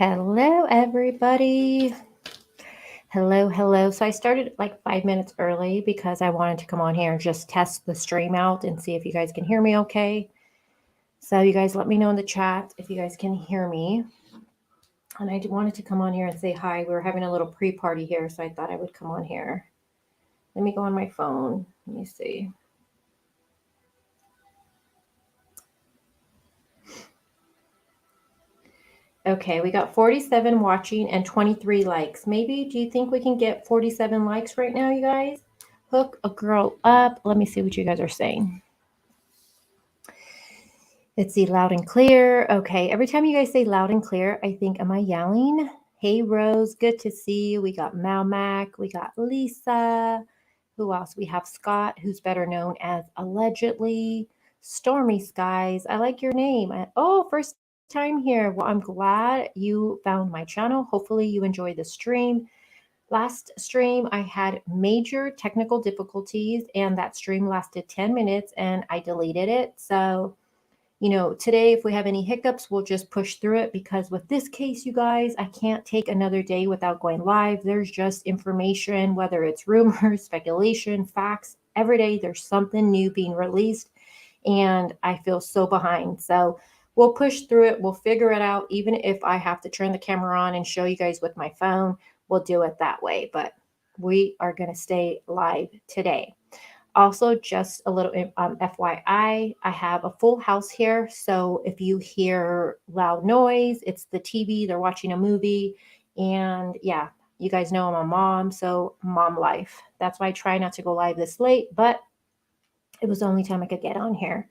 Hello, everybody. Hello. So I started like 5 minutes early because I wanted to come on here and just test the stream out and see if you guys can hear me okay. So you guys let me know in the chat if you guys can hear me. And I wanted to come on here and say hi. We were having a little pre-party here, so I thought I would come on here. Let me go on my phone. Let me see. Okay, we got 47 watching and 23 likes. Maybe, do you think we can get 47 likes right now, you guys? Hook a girl up. Let me see what you guys are saying. Let's see, loud and clear. Okay, every time you guys say loud and clear, I think, am I yelling? Hey, Rose, good to see you. We got Mac. We got Lisa. Who else? We have Scott, who's better known as Allegedly. Stormy Skies. I like your name. Oh, first time here. Well, I'm glad you found my channel. Hopefully you enjoyed the stream. Last stream, I had major technical difficulties, and that stream lasted 10 minutes, and I deleted it. So today, if we have any hiccups, we'll just push through it because with this case, you guys, I can't take another day without going live. There's just information, whether it's rumors, speculation, facts. Every day there's something new being released, and I feel so behind. So we'll push through it. We'll figure it out. Even if I have to turn the camera on and show you guys with my phone, we'll do it that way. But we are going to stay live today. Also, just a little FYI, I have a full house here. So if you hear loud noise, it's the TV. They're watching a movie. And yeah, you guys know I'm a mom. So mom life. That's why I try not to go live this late. But it was the only time I could get on here.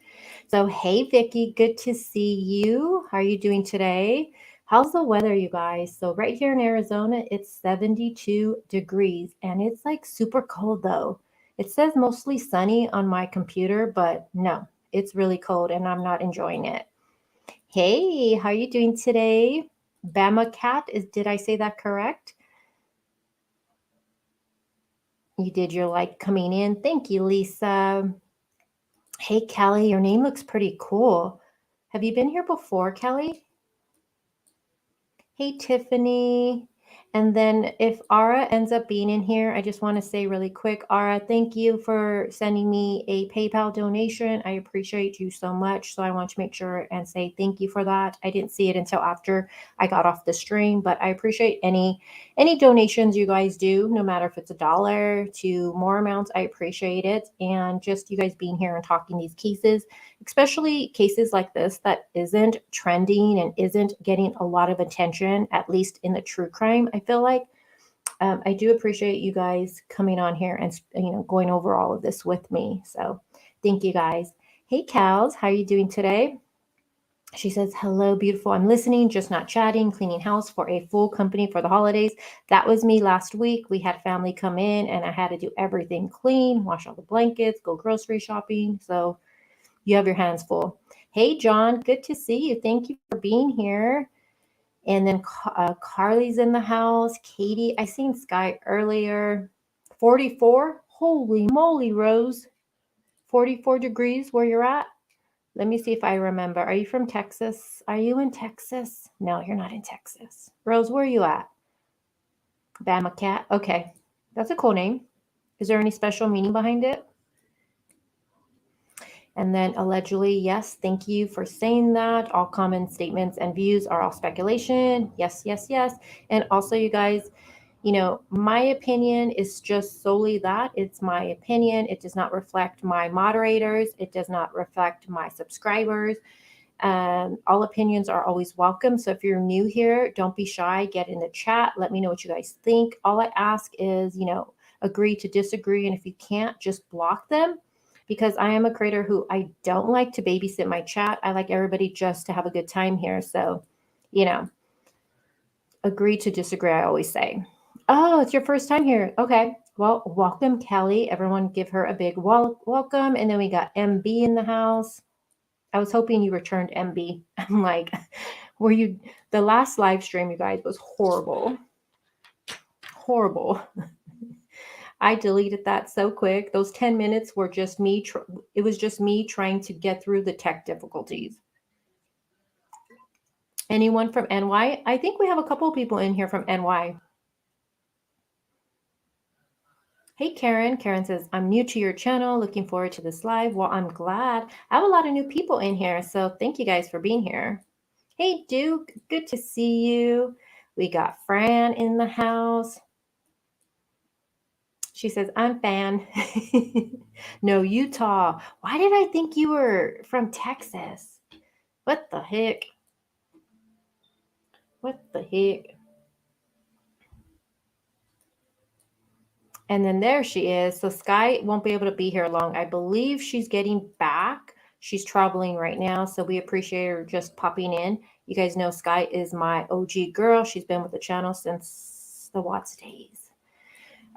So, hey, Vicky, good to see you. How are you doing today? How's the weather, you guys? So, right here in Arizona, it's 72 degrees and it's like super cold though. It says mostly sunny on my computer, but no, it's really cold and I'm not enjoying it. Hey, how are you doing today? Bama Cat, did I say that correct? You did your like coming in. Thank you, Lisa. Hey, Kelly, your name looks pretty cool. Have you been here before, Kelly? Hey, Tiffany. And then if Ara ends up being in here, I just want to say really quick, Ara, thank you for sending me a PayPal donation. I appreciate you so much. So I want to make sure and say thank you for that. I didn't see it until after I got off the stream, but I appreciate any donations you guys do, no matter if it's $1 to more amounts. I appreciate it. And just you guys being here and talking these cases, especially cases like this that isn't trending and isn't getting a lot of attention, at least in the true crime. I feel like I do appreciate you guys coming on here and going over all of this with me. So thank you guys. Hey, Cows, how are you doing today? She says, hello, beautiful. I'm listening, just not chatting, cleaning house for a full company for the holidays. That was me last week. We had family come in and I had to do everything clean, wash all the blankets, go grocery shopping. So you have your hands full. Hey, John, good to see you. Thank you for being here. And then Carly's in the house. Katie, I seen Sky earlier. 44? Holy moly, Rose. 44 degrees where you're at? Let me see if I remember. Are you from Texas? Are you in Texas? No, you're not in Texas. Rose, where are you at? Bama Cat? Okay. That's a cool name. Is there any special meaning behind it? And then allegedly, yes, thank you for saying that. All common statements and views are all speculation. Yes. And also, you guys, my opinion is just solely that. It's my opinion. It does not reflect my moderators. It does not reflect my subscribers. All opinions are always welcome. So if you're new here, don't be shy. Get in the chat. Let me know what you guys think. All I ask is, agree to disagree. And if you can't, just block them. Because I am a creator who I don't like to babysit my chat. I like everybody just to have a good time here. So, agree to disagree, I always say. Oh, it's your first time here. Okay. Well, welcome, Kelly. Everyone give her a big welcome. And then we got MB in the house. I was hoping you returned MB. I'm like, the last live stream, you guys, was horrible. Horrible. I deleted that so quick. Those 10 minutes were just me. It was just me trying to get through the tech difficulties. Anyone from NY? I think we have a couple of people in here from NY. Hey, Karen. Karen says, I'm new to your channel. Looking forward to this live. Well, I'm glad. I have a lot of new people in here, so thank you guys for being here. Hey, Duke. Good to see you. We got Fran in the house. She says, I'm fan. No, Utah. Why did I think you were from Texas? What the heck? What the heck? And then there she is. So Sky won't be able to be here long. I believe she's getting back. She's traveling right now. So we appreciate her just popping in. You guys know Sky is my OG girl. She's been with the channel since the Watts days.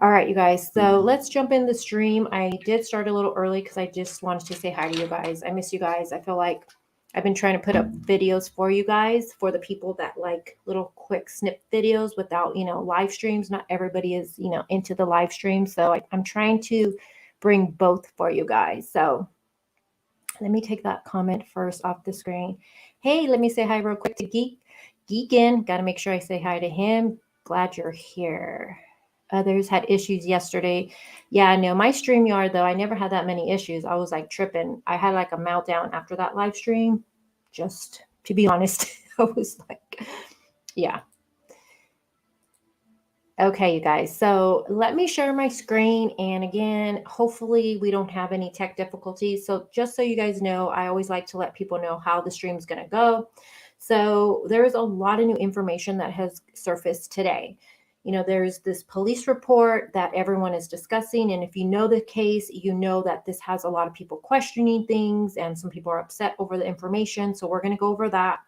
All right, you guys. So let's jump in the stream. I did start a little early because I just wanted to say hi to you guys. I miss you guys. I feel like I've been trying to put up videos for you guys, for the people that like little quick snip videos without, live streams. Not everybody is, into the live stream. So I'm trying to bring both for you guys. So let me take that comment first off the screen. Hey, let me say hi real quick to Geekin. Got to make sure I say hi to him. Glad you're here. Others had issues yesterday. Yeah, no, my StreamYard, though, I never had that many issues. I was like tripping. I had like a meltdown after that live stream. Just to be honest, I was like, yeah. Okay, you guys. So let me share my screen. And again, hopefully we don't have any tech difficulties. So just so you guys know, I always like to let people know how the stream is going to go. So there's a lot of new information that has surfaced today. There's this police report that everyone is discussing. And if you know the case, you know that this has a lot of people questioning things and some people are upset over the information. So we're going to go over that.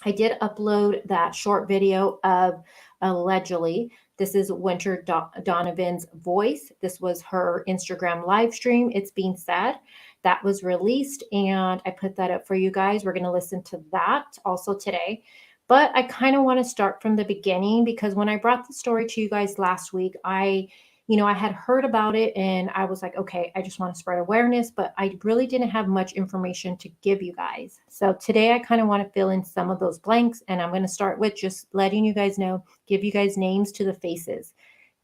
I did upload that short video of allegedly, this is Winter Donovan's voice. This was her Instagram live stream. It's being said that was released and I put that up for you guys. We're going to listen to that also today. But I kind of want to start from the beginning because when I brought the story to you guys last week, I had heard about it and I was like, okay, I just want to spread awareness, but I really didn't have much information to give you guys. So today I kind of want to fill in some of those blanks and I'm going to start with just letting you guys know, give you guys names to the faces.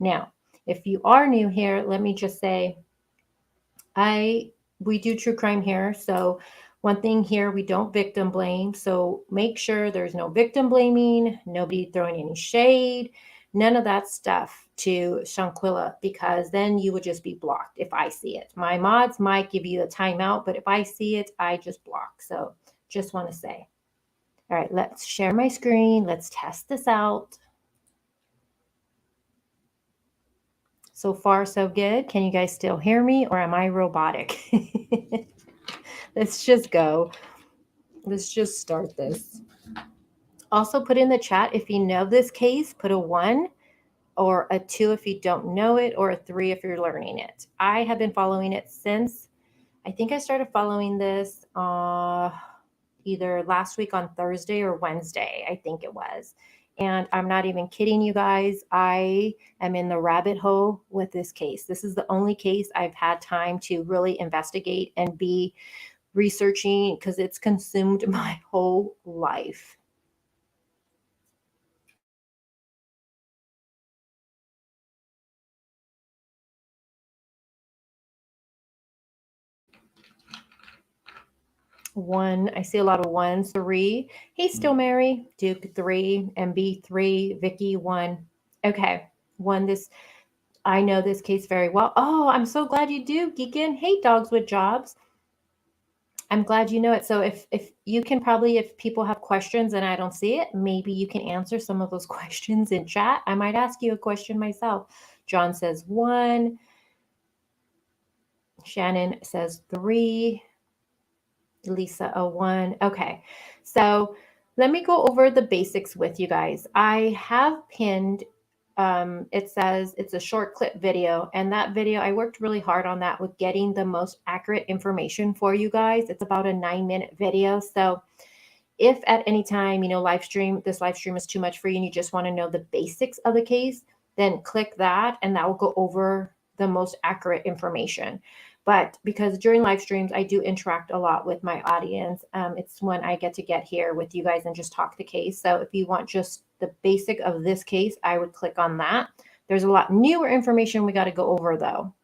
Now, if you are new here, let me just say, we do true crime here. So one thing here, we don't victim blame. So make sure there's no victim blaming, nobody throwing any shade, none of that stuff to Shanquilla, because then you would just be blocked if I see it. My mods might give you a timeout, but if I see it, I just block. So just want to say. All right, let's share my screen. Let's test this out. So far, so good. Can you guys still hear me or am I robotic? Let's just go. Let's just start this. Also put in the chat if you know this case, put a 1 or a 2 if you don't know it, or a 3 if you're learning it. I have been following it since, I think I started following this either last week on Thursday or Wednesday, I think it was. And I'm not even kidding you guys. I am in the rabbit hole with this case. This is the only case I've had time to really investigate and be researching because it's consumed my whole life. One, I see a lot of 1s. 3. Hey, still Mary. Duke 3. MB 3. Vicky 1. Okay. 1. I know this case very well. Oh, I'm so glad you do, Geekin. Hey, Dogs with Jobs. I'm glad you know it. So if you can probably, if people have questions and I don't see it, maybe you can answer some of those questions in chat. I might ask you a question myself. John says 1. Shannon says 3. Lisa, a 1. Okay. So let me go over the basics with you guys. I have pinned, it says it's a short clip video, and that video, I worked really hard on that with getting the most accurate information for you guys. It's about a 9-minute video. So if at any time, this live stream is too much for you and you just want to know the basics of the case, then click that and that will go over the most accurate information. But because during live streams, I do interact a lot with my audience. It's when I get to get here with you guys and just talk the case. So if you want just the basic of this case, I would click on that. There's a lot newer information we got to go over though.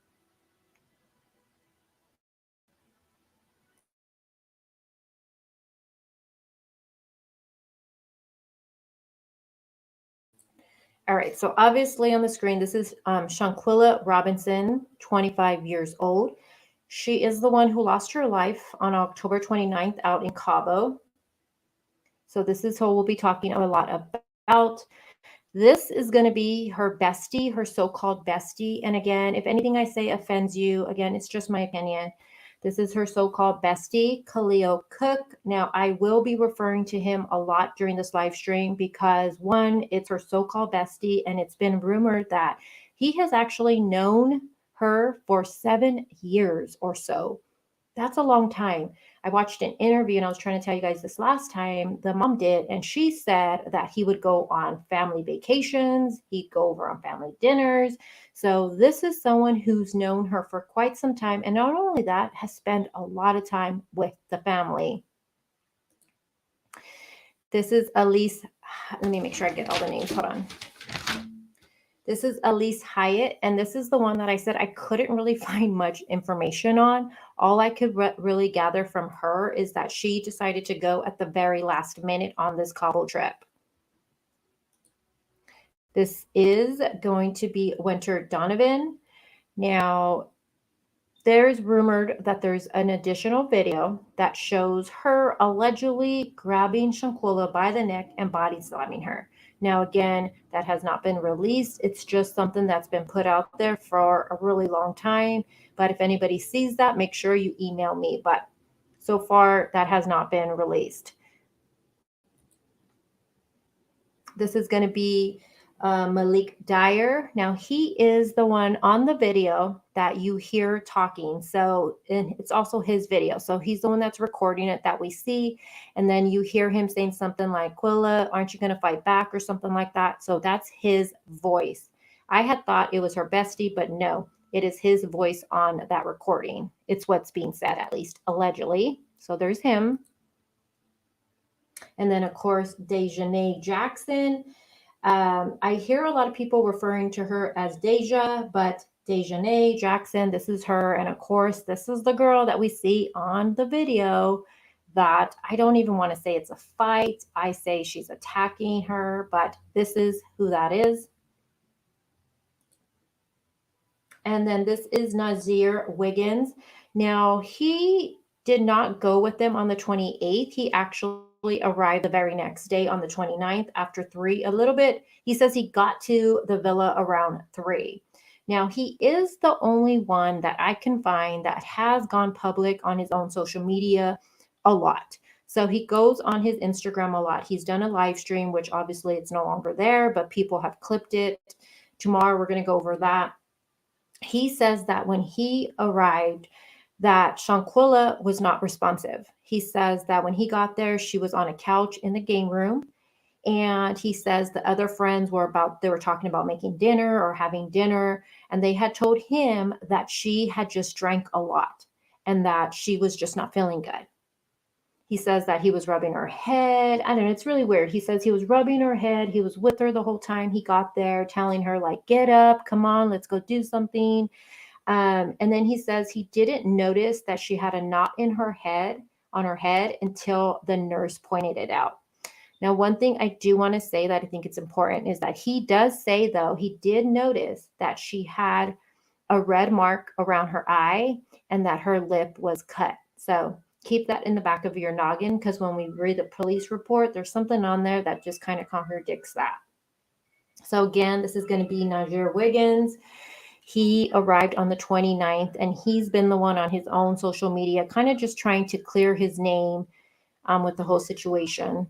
All right, so obviously on the screen, this is Shanquilla Robinson, 25 years old. She is the one who lost her life on October 29th out in Cabo. So this is who we'll be talking a lot about. This is going to be her bestie, her so-called bestie. And again, if anything I say offends you, again, it's just my opinion. This is her so-called bestie, Khalil Cook. Now, I will be referring to him a lot during this live stream because one, it's her so-called bestie, and it's been rumored that he has actually known her for 7 years or so. That's a long time. I watched an interview, and I was trying to tell you guys this last time, the mom did, and she said that he would go on family vacations, he'd go over on family dinners. So this is someone who's known her for quite some time, and not only that, has spent a lot of time with the family. This is Elise. Let me make sure I get all the names. Hold on. This is Elise Hyatt, and this is the one that I said I couldn't really find much information on. All I could really gather from her is that she decided to go at the very last minute on this Cabo trip. This is going to be Winter Donovan. Now, there's rumored that there's an additional video that shows her allegedly grabbing Shanquilla by the neck and body slamming her. Now, again, that has not been released. It's just something that's been put out there for a really long time. But if anybody sees that, make sure you email me. But so far, that has not been released. This is going to be Malik Dyer. Now, he is the one on the video that you hear talking. So and it's also his video. So he's the one that's recording it that we see. And then you hear him saying something like, Quilla, aren't you going to fight back or something like that? So that's his voice. I had thought it was her bestie, but no, it is his voice on that recording. It's what's being said, at least allegedly. So there's him. And then, of course, Dejanay Jackson. I hear a lot of people referring to her as Deja, but Dejanay Jackson, this is her. And of course, this is the girl that we see on the video that I don't even want to say it's a fight. I say she's attacking her, but this is who that is. And then this is Nazir Wiggins. Now, he did not go with them on the 28th. He actually arrived the very next day on the 29th after 3 a little bit. He says he got to the villa around 3. Now, he is the only one that I can find that has gone public on his own social media a lot. So he goes on his Instagram a lot. He's done a live stream, which obviously it's no longer there, but people have clipped it. Tomorrow we're going to go over that. He says that when he arrived, that Shanquilla was not responsive. He says that when he got there, she was on a couch in the game room. And he says the other friends they were talking about making dinner or having dinner. And they had told him that she had just drank a lot and that she was just not feeling good. He says that he was rubbing her head. I don't know. It's really weird. He says he was rubbing her head. He was with her the whole time he got there, telling her, like, get up, come on, let's go do something. And then he says he didn't notice that she had a knot in her head, on her head, until the nurse pointed it out. Now, one thing I do want to say that I think it's important is that he does say, though, he did notice that she had a red mark around her eye and that her lip was cut. So keep that in the back of your noggin, because when we read the police report, there's something on there that just kind of contradicts that. So again, this is going to be Nazir Wiggins. He arrived on the 29th, and he's been the one on his own social media kind of just trying to clear his name with the whole situation.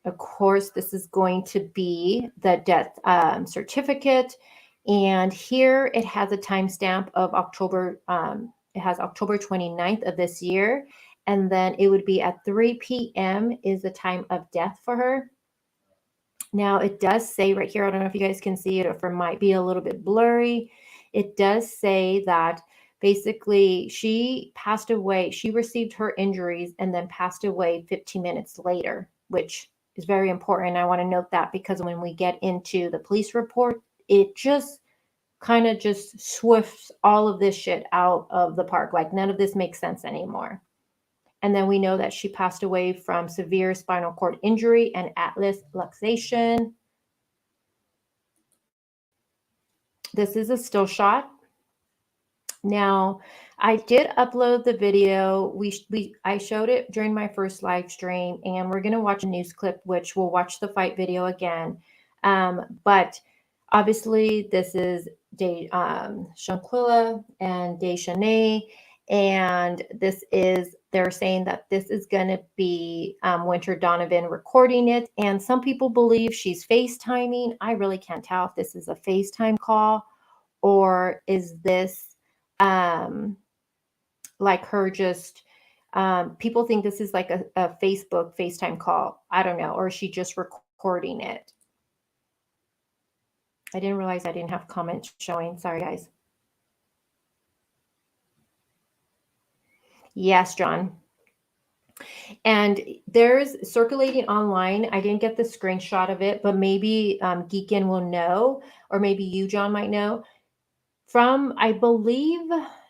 Of course, this is going to be the death certificate. And here it has a timestamp of October. It has October 29th of this year. And then it would be at 3 p.m. is the time of death for her. Now, it does say right here, I don't know if you guys can see it or if it might be a little bit blurry. It does say that Basically, she passed away. She received her injuries and then passed away 15 minutes later, which is very important. I want to note that because when we get into the police report, it just kind of just swifts all of this shit out of the park. Like none of this makes sense anymore. And then we know that she passed away from severe spinal cord injury and atlas luxation. This is a still shot. Now, I did upload the video. I showed it during my first live stream, and we're gonna watch a news clip, which we'll watch the fight video again. But obviously, this is Shanquilla and Deschanel, and they're saying that this is gonna be Winter Donovan recording it, and some people believe she's FaceTiming. I really can't tell if this is a FaceTime call or is this like her just people think this is like a Facebook FaceTime call. I don't know. Or is she just recording it? I didn't realize I didn't have comments showing. Sorry, guys. Yes, John. And there's circulating online. I didn't get the screenshot of it, but maybe Geekin will know, or maybe you, John, might know. From, I believe,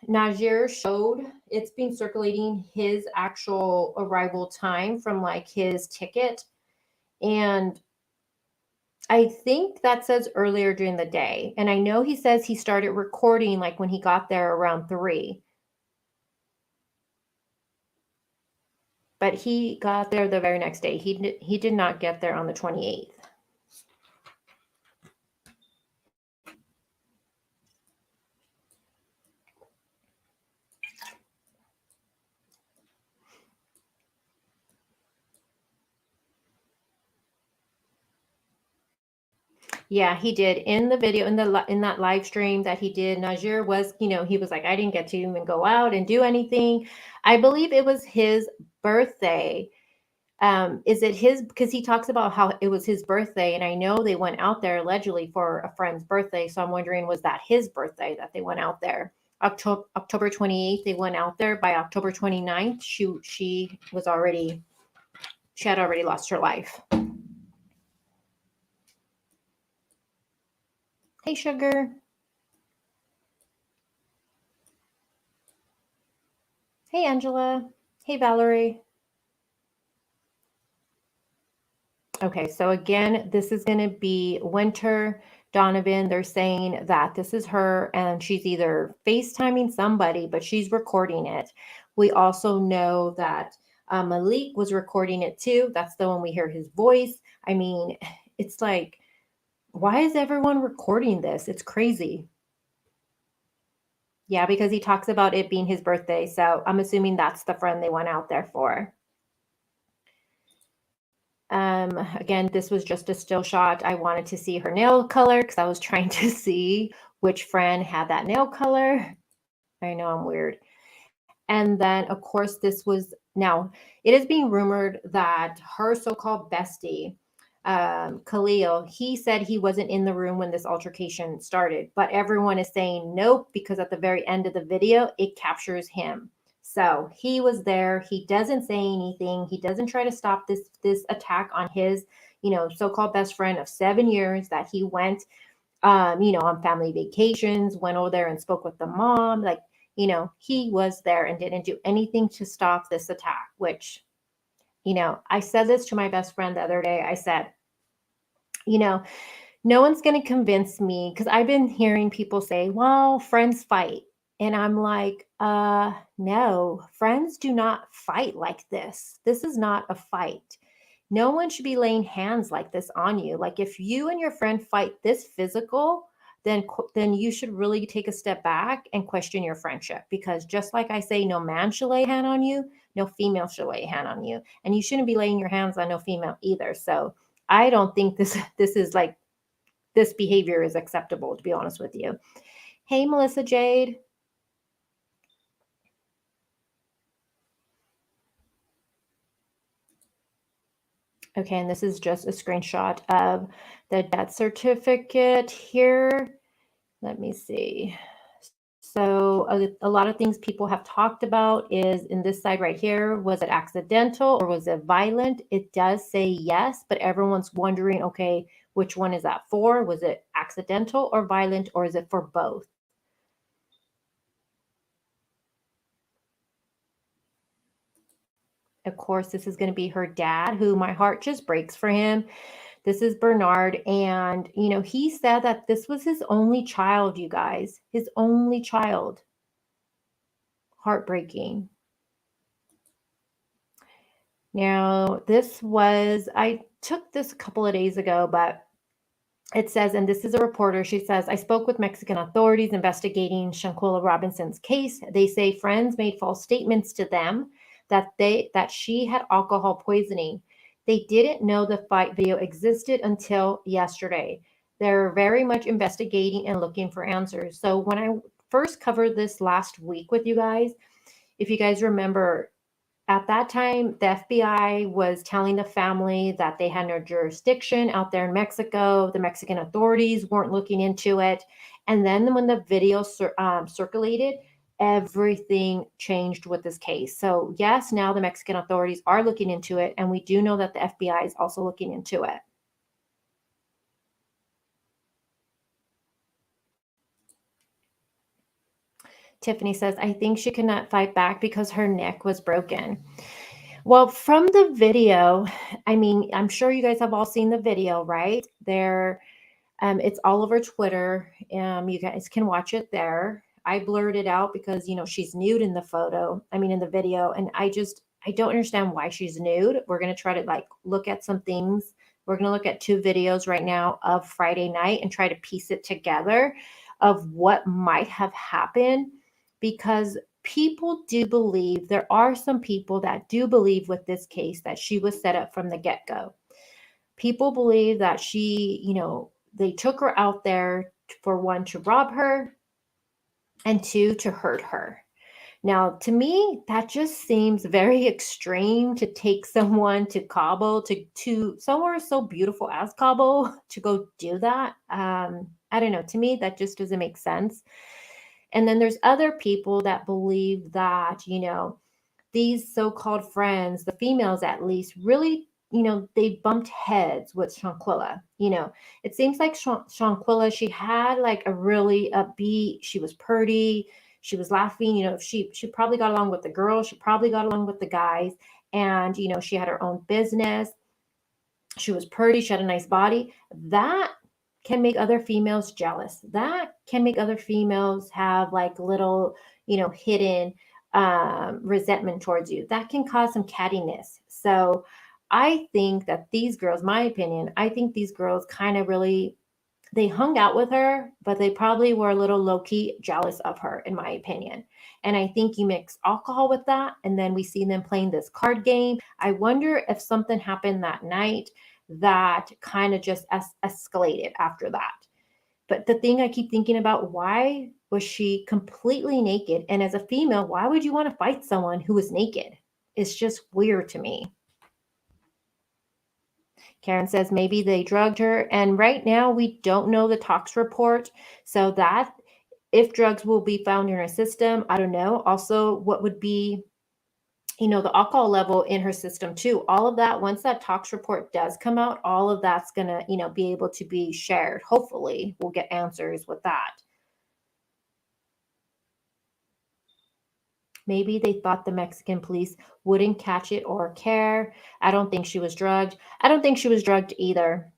Najir showed it's been circulating his actual arrival time from like his ticket. And I think that says earlier during the day. And I know he says he started recording like when he got there around 3. But he got there the very next day. He did not get there on the 28th. Yeah, he did. In the video, in that live stream that he did, Najir was, he was like, I didn't get to even go out and do anything. I believe it was his birthday. Is it his, because he talks about how it was his birthday, and I know they went out there allegedly for a friend's birthday. So I'm wondering, was that his birthday that they went out there? October 28th, they went out there. By October 29th, she had already lost her life. Hey, Sugar. Hey, Angela. Hey, Valerie. Okay, so again, this is going to be Winter Donovan. They're saying that this is her and she's either FaceTiming somebody, but she's recording it. We also know that Malik was recording it too. That's the one we hear his voice. I mean, it's like, why is everyone recording this? It's crazy. Yeah, because he talks about it being his birthday. So I'm assuming that's the friend they went out there for. Again, this was just a still shot. I wanted to see her nail color because I was trying to see which friend had that nail color. I know I'm weird. And then, of course, now it is being rumored that her so-called bestie, Khalil, he said he wasn't in the room when this altercation started, but everyone is saying nope, because at the very end of the video, it captures him. So he was there. He doesn't say anything. He doesn't try to stop this attack on his, so-called best friend of 7 years that he went, on family vacations, went over there and spoke with the mom. Like, he was there and didn't do anything to stop this attack, which, I said this to my best friend the other day. I said, no one's going to convince me, because I've been hearing people say, well, friends fight. And I'm like, no, friends do not fight like this. This is not a fight. No one should be laying hands like this on you. Like if you and your friend fight this physical, then you should really take a step back and question your friendship. Because just like I say, no man should lay a hand on you, no female should lay a hand on you. And you shouldn't be laying your hands on no female either. So I don't think this is like, this behavior is acceptable, to be honest with you. Hey, Melissa Jade. Okay, and this is just a screenshot of the death certificate here. Let me see. So a lot of things people have talked about is in this side right here, was it accidental or was it violent? It does say yes, but everyone's wondering, okay, which one is that for? Was it accidental or violent, or is it for both? Of course, this is going to be her dad, who my heart just breaks for him. This is Bernard. And, he said that this was his only child, you guys, his only child. Heartbreaking. Now, I took this a couple of days ago, but it says, and this is a reporter, she says, I spoke with Mexican authorities investigating Shanquilla Robinson's case. They say friends made false statements to them that she had alcohol poisoning. They didn't know the fight video existed until yesterday. They're very much investigating and looking for answers. So when I first covered this last week with you guys, if you guys remember, at that time, the FBI was telling the family that they had no jurisdiction out there in Mexico. The Mexican authorities weren't looking into it. And then when the video circulated, everything changed with this case. So, yes, now the Mexican authorities are looking into it. And we do know that the FBI is also looking into it. Tiffany says, I think she could not fight back because her neck was broken. Well, from the video, I mean, I'm sure you guys have all seen the video, right? It's all over Twitter. You guys can watch it there. I blurred it out because, she's nude in the in the video. And I don't understand why she's nude. We're going to try to look at some things. We're going to look at 2 videos right now of Friday night and try to piece it together of what might have happened, because there are some people that do believe with this case that she was set up from the get-go. People believe that they took her out there for, 1, to rob her, and 2, to hurt her. Now, to me, that just seems very extreme, to take someone to Cabo, to somewhere so beautiful as Cabo, to go do that. I don't know. To me, that just doesn't make sense. And then there's other people that believe that, these so-called friends, the females at least, really, they bumped heads with Shanquilla. It seems like Shanquilla, she had like a really upbeat, she was pretty, she was laughing, she probably got along with the girls, she probably got along with the guys, and, she had her own business. She was pretty, she had a nice body. That can make other females jealous. That can make other females have like little, hidden resentment towards you. That can cause some cattiness. So I think that these girls, my opinion, I think these girls kind of really, they hung out with her, but they probably were a little low-key jealous of her, in my opinion. And I think you mix alcohol with that, and then we see them playing this card game. I wonder if something happened that night that kind of just escalated after that. But the thing I keep thinking about, why was she completely naked? And as a female, why would you want to fight someone who is naked? It's just weird to me. Karen says maybe they drugged her. And right now, we don't know the tox report. So that if drugs will be found in her system, I don't know. Also, what would be, the alcohol level in her system too. All of that, once that tox report does come out, all of that's going to, be able to be shared. Hopefully, we'll get answers with that. Maybe they thought the Mexican police wouldn't catch it or care. I don't think she was drugged. I don't think she was drugged either.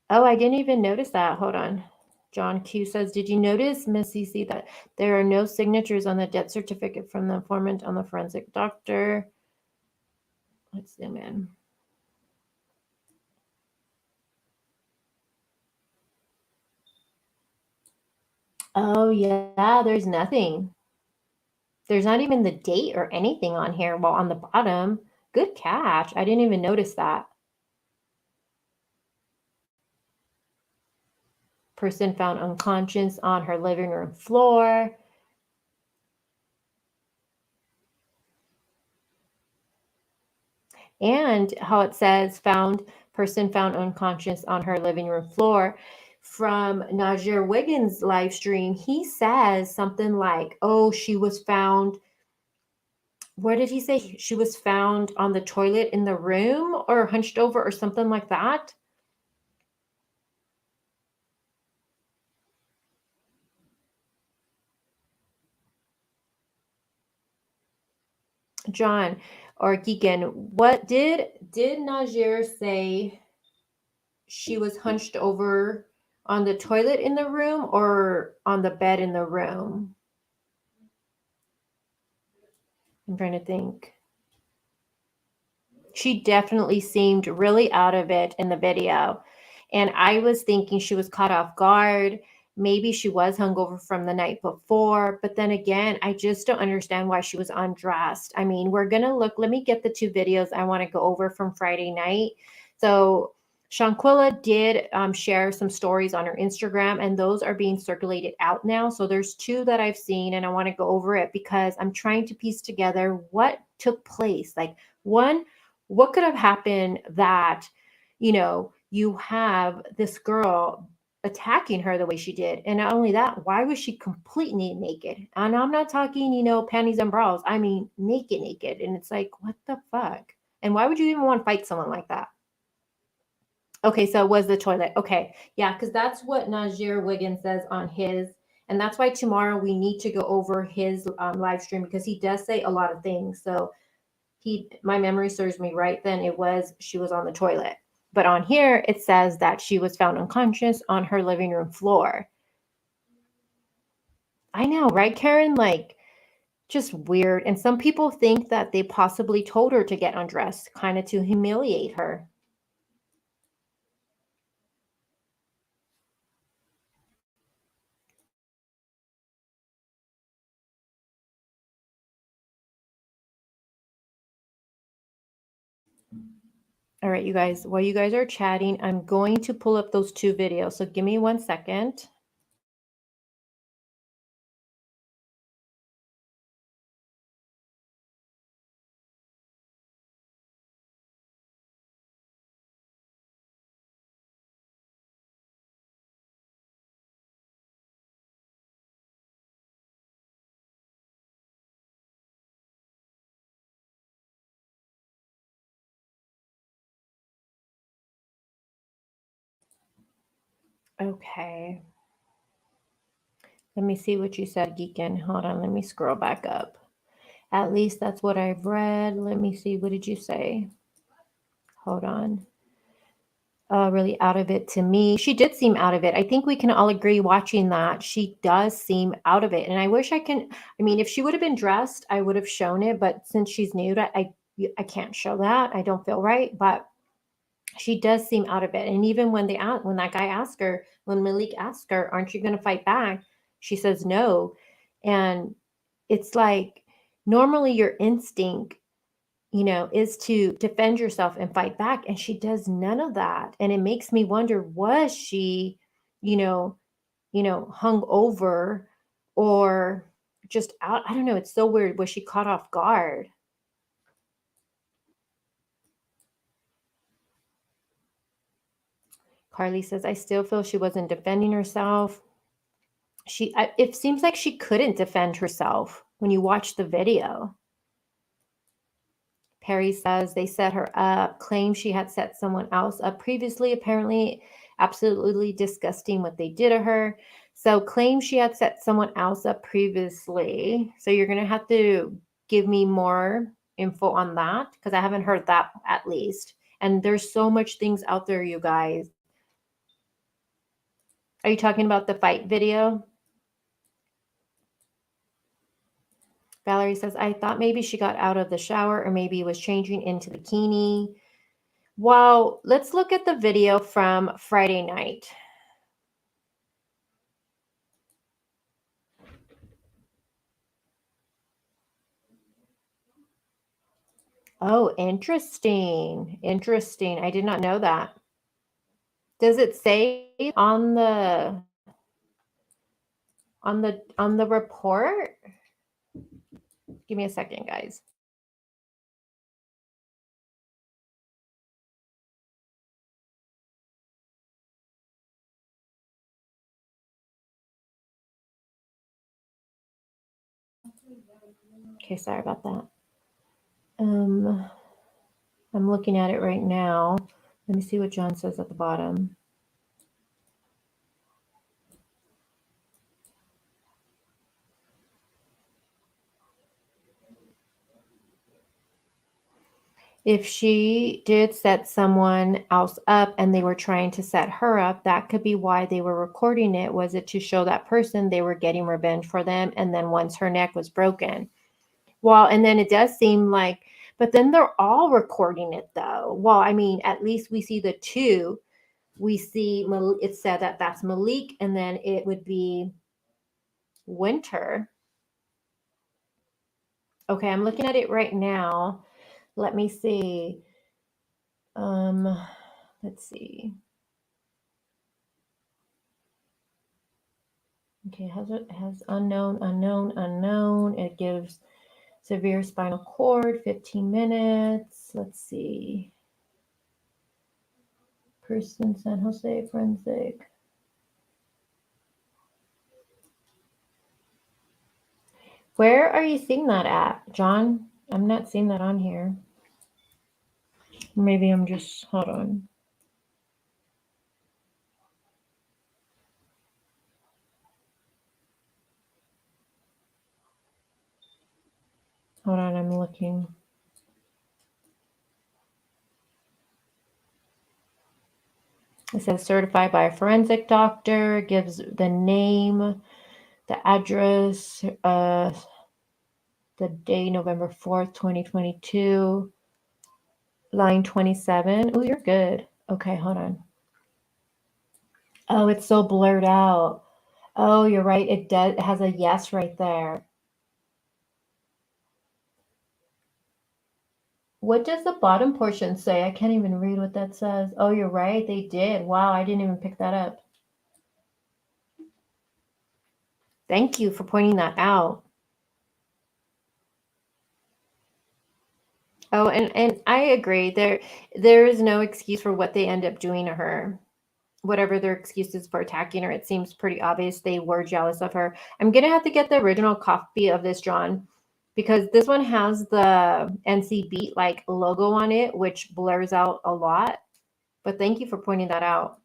Oh, I didn't even notice that. Hold on. John Q says, did you notice, Miss CC, that there are no signatures on the death certificate from the informant on the forensic doctor? Let's zoom in. Oh, yeah, there's nothing. There's not even the date or anything on here. Well, on the bottom. Good catch. I didn't even notice that. Person found unconscious on her living room floor. And how it says person found unconscious on her living room floor. from Najir Wiggins' live stream, he says something like, oh, she was found, where did he say? She was found on the toilet in the room or hunched over or something like that. John or Geegan, what did Najir say? She was hunched over on the toilet in the room or on the bed in the room? I'm trying to think. She definitely seemed really out of it in the video. And I was thinking she was caught off guard. Maybe she was hungover from the night before. But then again, I just don't understand why she was undressed. I mean, we're going to look, let me get the two videos I want to go over from Friday night. So Shanquilla did share some stories on her Instagram, and those are being circulated out now. So there's two that I've seen, and I want to go over it because I'm trying to piece together what took place. Like, one, what could have happened that, you have this girl attacking her the way she did? And not only that, why was she completely naked? And I'm not talking, panties and bras. I mean, naked, naked. And it's like, what the fuck? And why would you even want to fight someone like that? Okay, so it was the toilet. Okay. Yeah, because that's what Najir Wiggins says on his. And that's why tomorrow we need to go over his live stream, because he does say a lot of things. So my memory serves me right, then she was on the toilet. But on here it says that she was found unconscious on her living room floor. I know, right, Karen? Like, just weird. And some people think that they possibly told her to get undressed, kind of to humiliate her. All right, you guys, while you guys are chatting, I'm going to pull up those two videos. So give me 1 second. Okay. Let me see what you said, Geekin. Hold on, let me scroll back up. At least that's what I've read. Let me see. What did you say? Hold on. Really out of it to me. She did seem out of it. I think we can all agree watching that she does seem out of it. And I wish I mean, if she would have been dressed, I would have shown it. But since she's nude, I can't show that. I don't feel right. But she does seem out of it. And even when that guy asked her, when Malik asked her, aren't you going to fight back? She says no. And it's like, normally your instinct, is to defend yourself and fight back. And she does none of that. And it makes me wonder, was she, you know, hung over or just out? I don't know. It's so weird. Was she caught off guard? Carly says, I still feel she wasn't defending herself. It seems like she couldn't defend herself when you watch the video. Perry says they set her up, claims she had set someone else up previously. Apparently, absolutely disgusting what they did to her. So, claims she had set someone else up previously. So, you're going to have to give me more info on that, because I haven't heard that at least. And there's so much things out there, you guys. Are you talking about the fight video? Valerie says, I thought maybe she got out of the shower or maybe was changing into the bikini. Well, let's look at the video from Friday night. Oh, interesting. Interesting. I did not know that. Does it say on the report? Give me a second, guys. Okay, sorry about that. I'm looking at it right now. Let me see what John says at the bottom. If she did set someone else up and they were trying to set her up, that could be why they were recording it. Was it to show that person they were getting revenge for them? And then once her neck was broken. Well, and then it does seem like, but then they're all recording it though. Well, I mean, at least we see the two. We see it said that that's Malik, and then it would be Winter. Okay, I'm looking at it right now. Let me see. Let's see. Okay, has unknown. It gives severe spinal cord, 15 minutes. Let's see. Person, San Jose, forensic. Where are you seeing that at, John? I'm not seeing that on here. Maybe I'm just, hold on. Hold on, I'm looking. It says certified by a forensic doctor, gives the name, the address, the day, November 4th, 2022, line 27. Oh, you're good. Okay, hold on. Oh, it's so blurred out. Oh, you're right. It does. It has a yes right there. What does the bottom portion say? I can't even read what that says. Oh, you're right. They did. Wow, I didn't even pick that up. Thank you for pointing that out. Oh, and I agree. There is no excuse for what they end up doing to her. Whatever their excuses for attacking her, it seems pretty obvious they were jealous of her. I'm gonna have to get the original copy of this, John, because this one has the NC Beat like logo on it, which blurs out a lot. But thank you for pointing that out.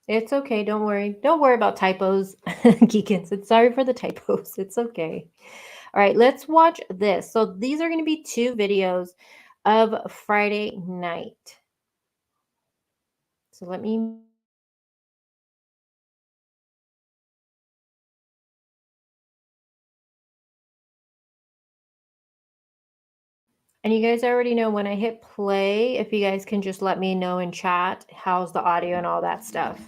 It's okay. Don't worry. Don't worry about typos, Geekins. It's sorry for the typos. It's okay. All right, let's watch this. So these are going to be two videos of Friday night. So let me. And you guys already know when I hit play, if you guys can just let me know in chat, how's the audio and all that stuff.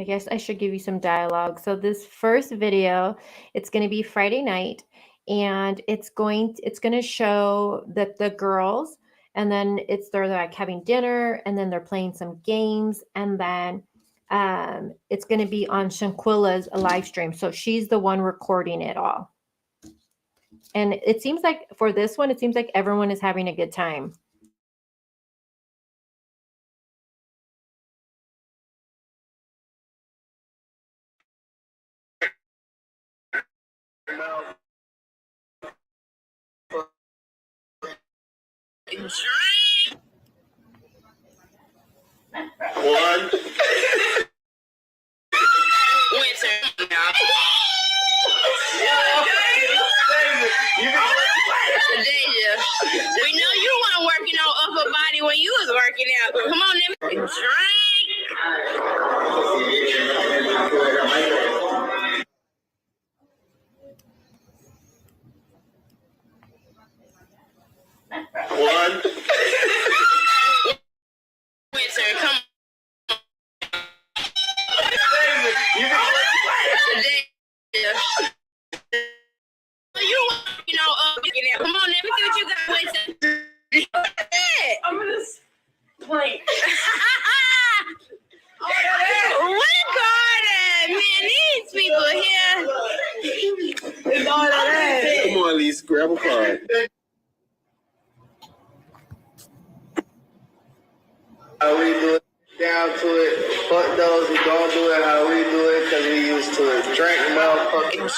I guess I should give you some dialogue. So this first video, it's going to be Friday night, and it's going to show that the girls, and then they're like having dinner, and then they're playing some games, and then it's going to be on Shanquilla's live stream. So she's the one recording it all. And it seems like for this one, it seems like everyone is having a good time. One. We know you weren't working on upper body when you was working out. Come on, let me drink. One. Winter, come on. You working on working out. Come on, let me see what you got. Winter. I'm gonna play. Recording Please grab a card. How we do it, down to it. Fuck those who don't do it how we do it, because we used to it. Drink, motherfucking drink.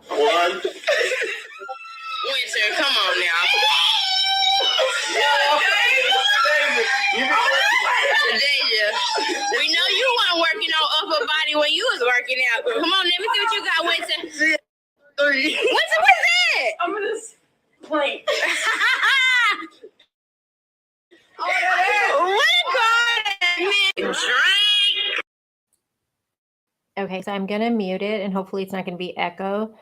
One. Winter, come on now. Deja, we know you weren't working on upper body when you was working out. Come on, let me see what you got, Winter. 3. Winter, what's that? I'm gonna play. Drink. Okay, so I'm gonna mute it, and hopefully it's not gonna be echo.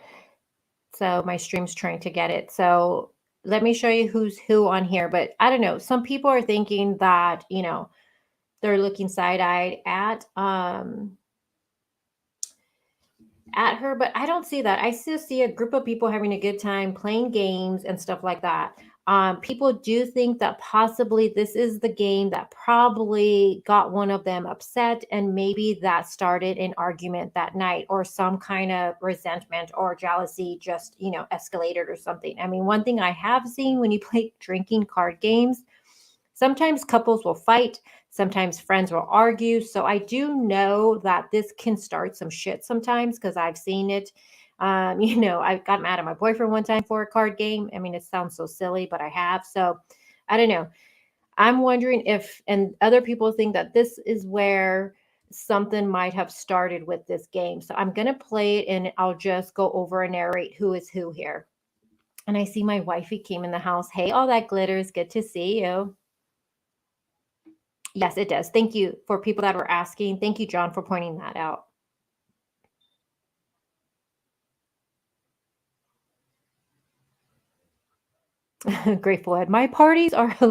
So my stream's trying to get it. So let me show you who's who on here. But I don't know. Some people are thinking that, you know, they're looking side-eyed at her, but I don't see that. I still see a group of people having a good time playing games and stuff like that. People do think that possibly this is the game that probably got one of them upset, and maybe that started an argument that night, or some kind of resentment or jealousy just, you know, escalated or something. I mean, one thing I have seen when you play drinking card games, sometimes couples will fight, sometimes friends will argue. So I do know that this can start some shit sometimes, because I've seen it. You know, I got mad at my boyfriend one time for a card game. I mean, it sounds so silly, but I have. So I don't know. I'm wondering if, and other people think that this is where something might have started with this game. So I'm going to play it, and I'll just go over and narrate who is who here. And I see my wifey came in the house. Hey, all that glitters. Good to see you. Yes, it does. Thank you for people that were asking. Thank you, John, for pointing that out. Grateful Ed. My parties are a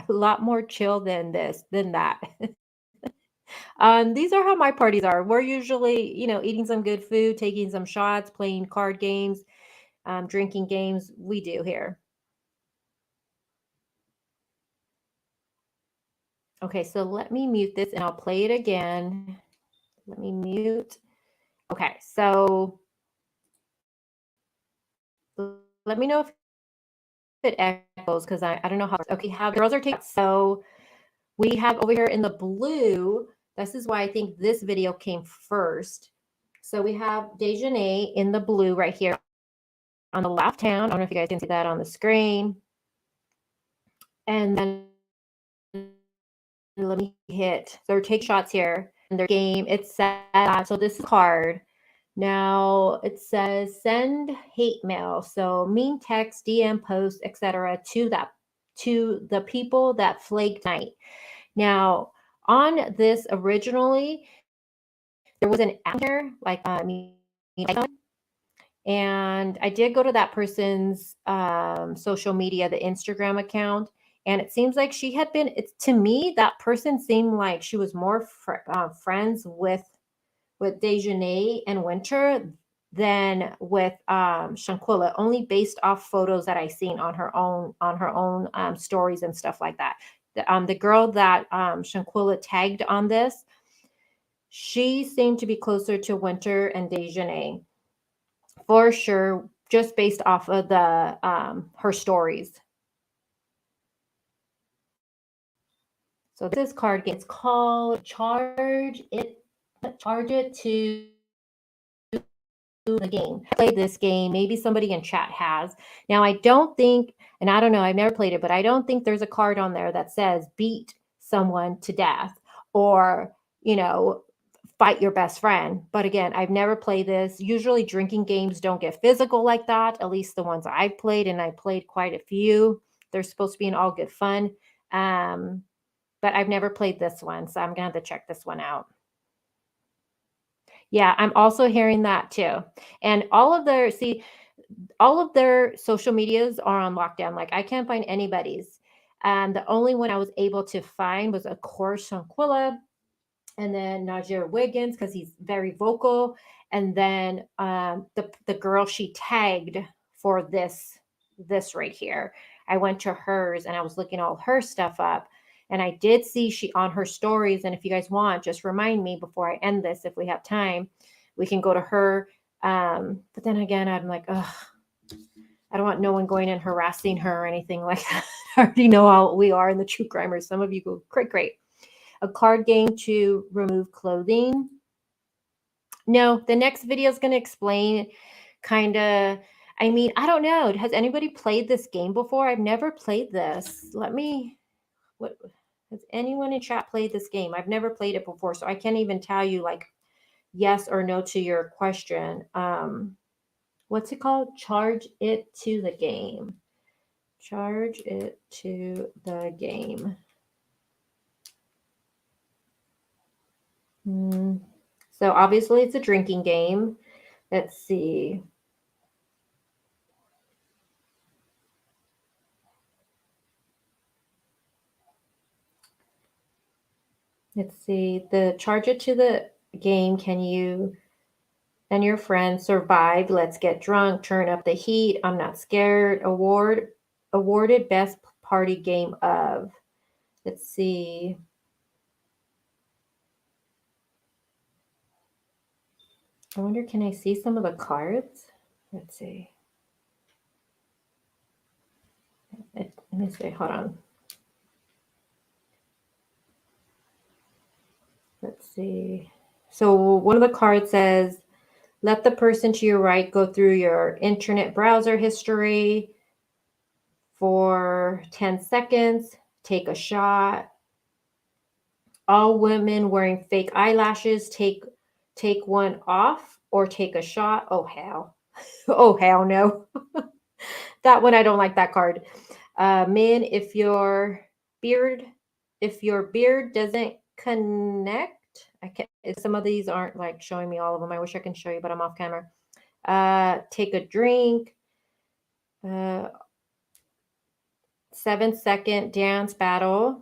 lot more chill than that. These are how my parties are. We're usually, you know, eating some good food, taking some shots, playing card games, drinking games. We do here. Okay, so let me mute this, and I'll play it again. Let me mute. Okay, so let me know if it echoes, because I don't know how. Okay, have girls are taking. So we have over here in the blue. This is why I think this video came first. So we have Dejanay in the blue right here on the left hand. I don't know if you guys can see that on the screen. And then let me hit. So they're taking shots here in their game. It's set. So this is card. Now it says send hate mail. So mean text, DM post, etc. to the people that flaked night. Now on this originally, there was an actor like and I did go to that person's social media, the Instagram account, and it seems like she had been. It's to me that person seemed like she was more friends with Dejanay and Winter than with Shanquilla, only based off photos that I seen on her own stories and stuff like that. The girl that Shanquilla tagged on this, she seemed to be closer to Winter and Dejanay for sure, just based off of the her stories. So this card game, it's called Charge It to the Game. Play this game. Maybe somebody in chat has. Now I don't think, and I don't know, I've never played it, but I don't think there's a card on there that says beat someone to death, or, you know, fight your best friend. But again, I've never played this. Usually drinking games don't get physical like that, at least the ones I've played, and I played quite a few. They're supposed to be in all good fun. But I've never played this one, so I'm going to have to check this one out. Yeah, I'm also hearing that too. And all of their social medias are on lockdown. Like I can't find anybody's. The only one I was able to find was, of course, Shanquilla, and then Najir Wiggins, because he's very vocal, and then the girl she tagged for this right here. I went to hers and I was looking all her stuff up. And I did see she on her stories. And if you guys want, just remind me before I end this, if we have time, we can go to her. But then again, I'm like, ugh, I don't want no one going and harassing her or anything like that. I already know how we are in the true crimers. Some of you go, great. A card game to remove clothing. No, the next video is going to explain kind of, I mean, I don't know. Has anybody played this game before? I've never played this. What has anyone in chat played this game? I've never played it before, so I can't even tell you like yes or no to your question. What's it called? Charge it to the game. Charge it to the game. So obviously it's a drinking game. Let's see. Let's see. The charge it to the game. Can you and your friends survive? Let's get drunk. Turn up the heat. I'm not scared. Awarded best party game of. Let's see. I wonder, can I see some of the cards? Let's see. Let me see. Hold on. Let's see. So one of the cards says, let the person to your right go through your internet browser history for 10 seconds. Take a shot. All women wearing fake eyelashes, take one off or take a shot. Oh, hell. Oh, hell no. That one, I don't like that card. Men, if your beard doesn't connect, I can't, some of these aren't like showing me all of them. I wish I can show you, but I'm off camera. Take a drink. 7-second dance battle.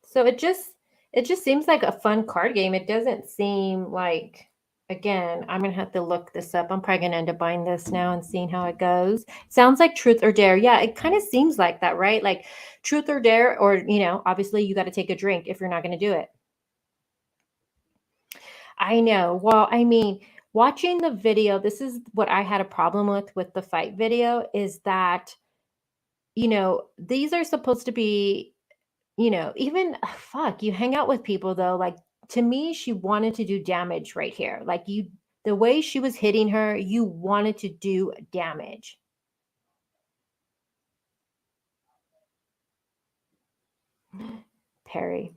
So it just seems like a fun card game. It doesn't seem like, again, I'm going to have to look this up. I'm probably going to end up buying this now and seeing how it goes. It sounds like truth or dare. Yeah, it kind of seems like that, right? Like truth or dare, or, obviously you got to take a drink if you're not going to do it. I know. Well, I mean, watching the video, this is what I had a problem with the fight video, is that, these are supposed to be, even fuck, you hang out with people though. Like to me, she wanted to do damage right here. Like the way she was hitting her, you wanted to do damage. Perry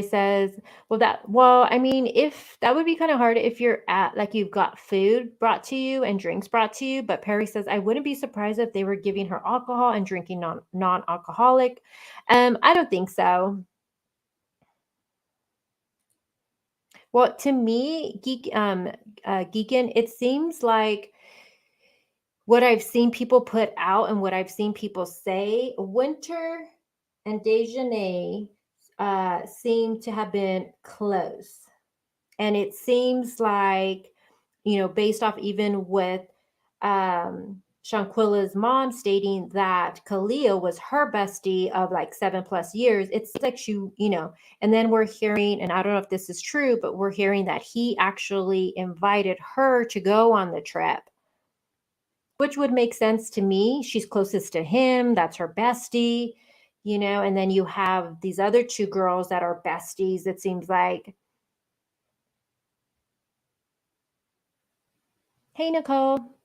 says, well, I mean, if that would be kind of hard if you're at, like, you've got food brought to you and drinks brought to you. But Perry says, I wouldn't be surprised if they were giving her alcohol and drinking non-alcoholic. I don't think so. Well, to me, Geekin, it seems like what I've seen people put out and what I've seen people say, Winter and Dejanay seem to have been close. And it seems like, based off even with Shanquilla's mom stating that Kalia was her bestie of like 7+ years, it's like she, and then we're hearing, and I don't know if this is true, but we're hearing that he actually invited her to go on the trip, which would make sense to me. She's closest to him. That's her bestie, and then you have these other two girls that are besties, it seems like. Hey, Nicole.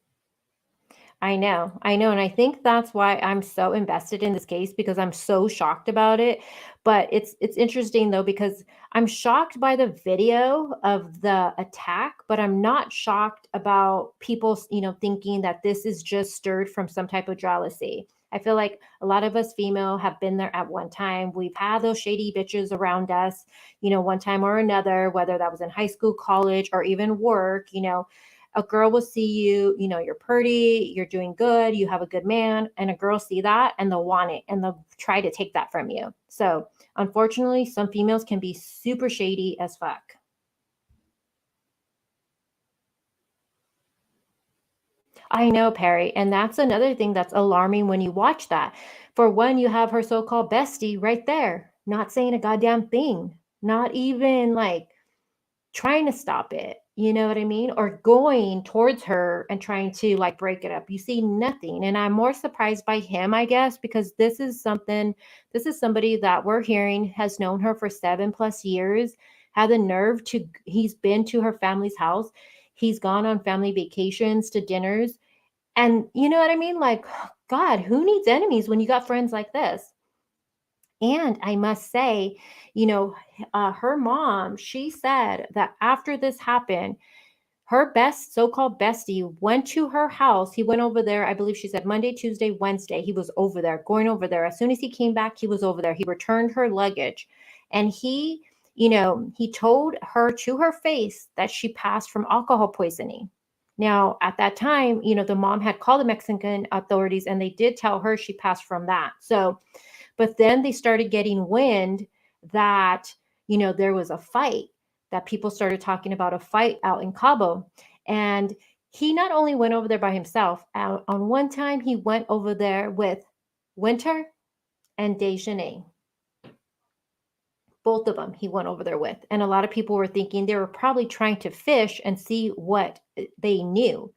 I know. And I think that's why I'm so invested in this case, because I'm so shocked about it. But it's interesting though, because I'm shocked by the video of the attack, but I'm not shocked about people, thinking that this is just stirred from some type of jealousy. I feel like a lot of us female have been there at one time. We've had those shady bitches around us, one time or another, whether that was in high school, college, or even work. A girl will see you, you're pretty, you're doing good, you have a good man, and a girl see that and they'll want it and they'll try to take that from you. So unfortunately, some females can be super shady as fuck. I know, Perry. And that's another thing that's alarming when you watch that. For one, you have her so-called bestie right there, not saying a goddamn thing, not even like trying to stop it. You know what I mean? Or going towards her and trying to like break it up. You see nothing. And I'm more surprised by him, I guess, because this is somebody that we're hearing has known her for 7+ years, had the nerve to, he's been to her family's house. He's gone on family vacations to dinners. And you know what I mean? Like, God, who needs enemies when you got friends like this? And I must say, her mom, she said that after this happened, her best so-called bestie went to her house. He went over there, I believe she said Monday, Tuesday, Wednesday. He was over there, going over there. As soon as he came back, he was over there. He returned her luggage. And he told her to her face that she passed from alcohol poisoning. Now, at that time, the mom had called the Mexican authorities and they did tell her she passed from that. So, but then they started getting wind that, there was a fight, that people started talking about a fight out in Cabo. And he not only went over there by himself, on one time he went over there with Winter and Dejanay. Both of them he went over there with. And a lot of people were thinking they were probably trying to fish and see what they knew.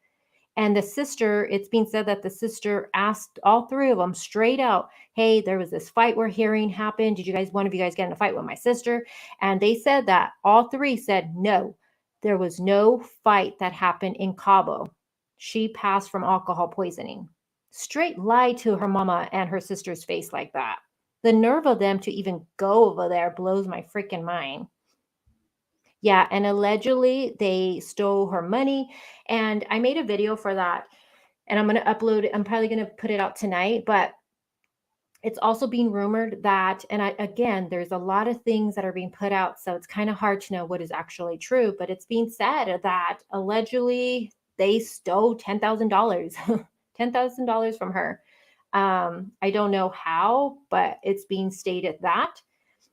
And the sister, it's being said that the sister asked all three of them straight out, hey, there was this fight we're hearing happen. Did one of you guys get in a fight with my sister? And they said that all three said, no, there was no fight that happened in Cabo. She passed from alcohol poisoning. Straight lie to her mama and her sister's face like that. The nerve of them to even go over there blows my freaking mind. Yeah, and allegedly they stole her money. And I made a video for that. And I'm going to upload it. I'm probably going to put it out tonight. But it's also being rumored that, and again, there's a lot of things that are being put out. So it's kind of hard to know what is actually true. But it's being said that allegedly they stole $10,000. $10,000 from her. I don't know how, but it's being stated that.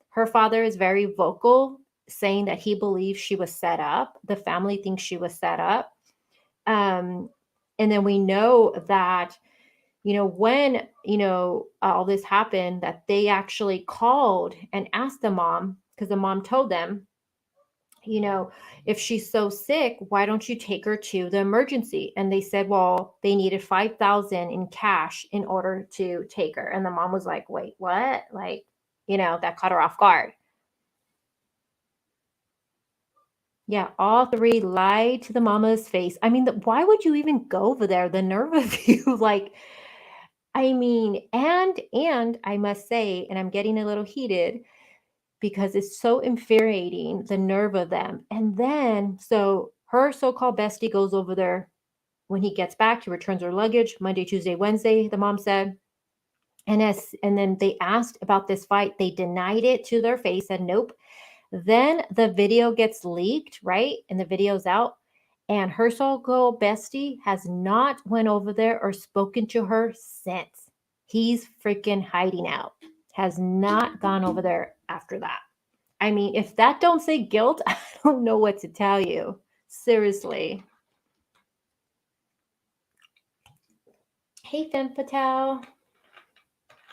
Her father is very vocal, saying that he believes she was set up. The family thinks she was set up. And then we know that, when, all this happened, that they actually called and asked the mom, because the mom told them, if she's so sick, why don't you take her to the emergency? And they said, well, they needed $5,000 in cash in order to take her. And the mom was like, wait, what? Like, that caught her off guard. Yeah, all three lied to the mama's face. I mean, why would you even go over there? The nerve of you, like, I mean, and I must say, and I'm getting a little heated because it's so infuriating, the nerve of them. And then, so her so-called bestie goes over there. When he gets back, he returns her luggage Monday, Tuesday, Wednesday, the mom said. And then they asked about this fight. They denied it to their face, said nope. Then the video gets leaked, right? And the video's out. And her so-called bestie has not went over there or spoken to her since. He's freaking hiding out. Has not gone over there after that. I mean, if that don't say guilt, I don't know what to tell you. Seriously. Hey, Femme Fatale.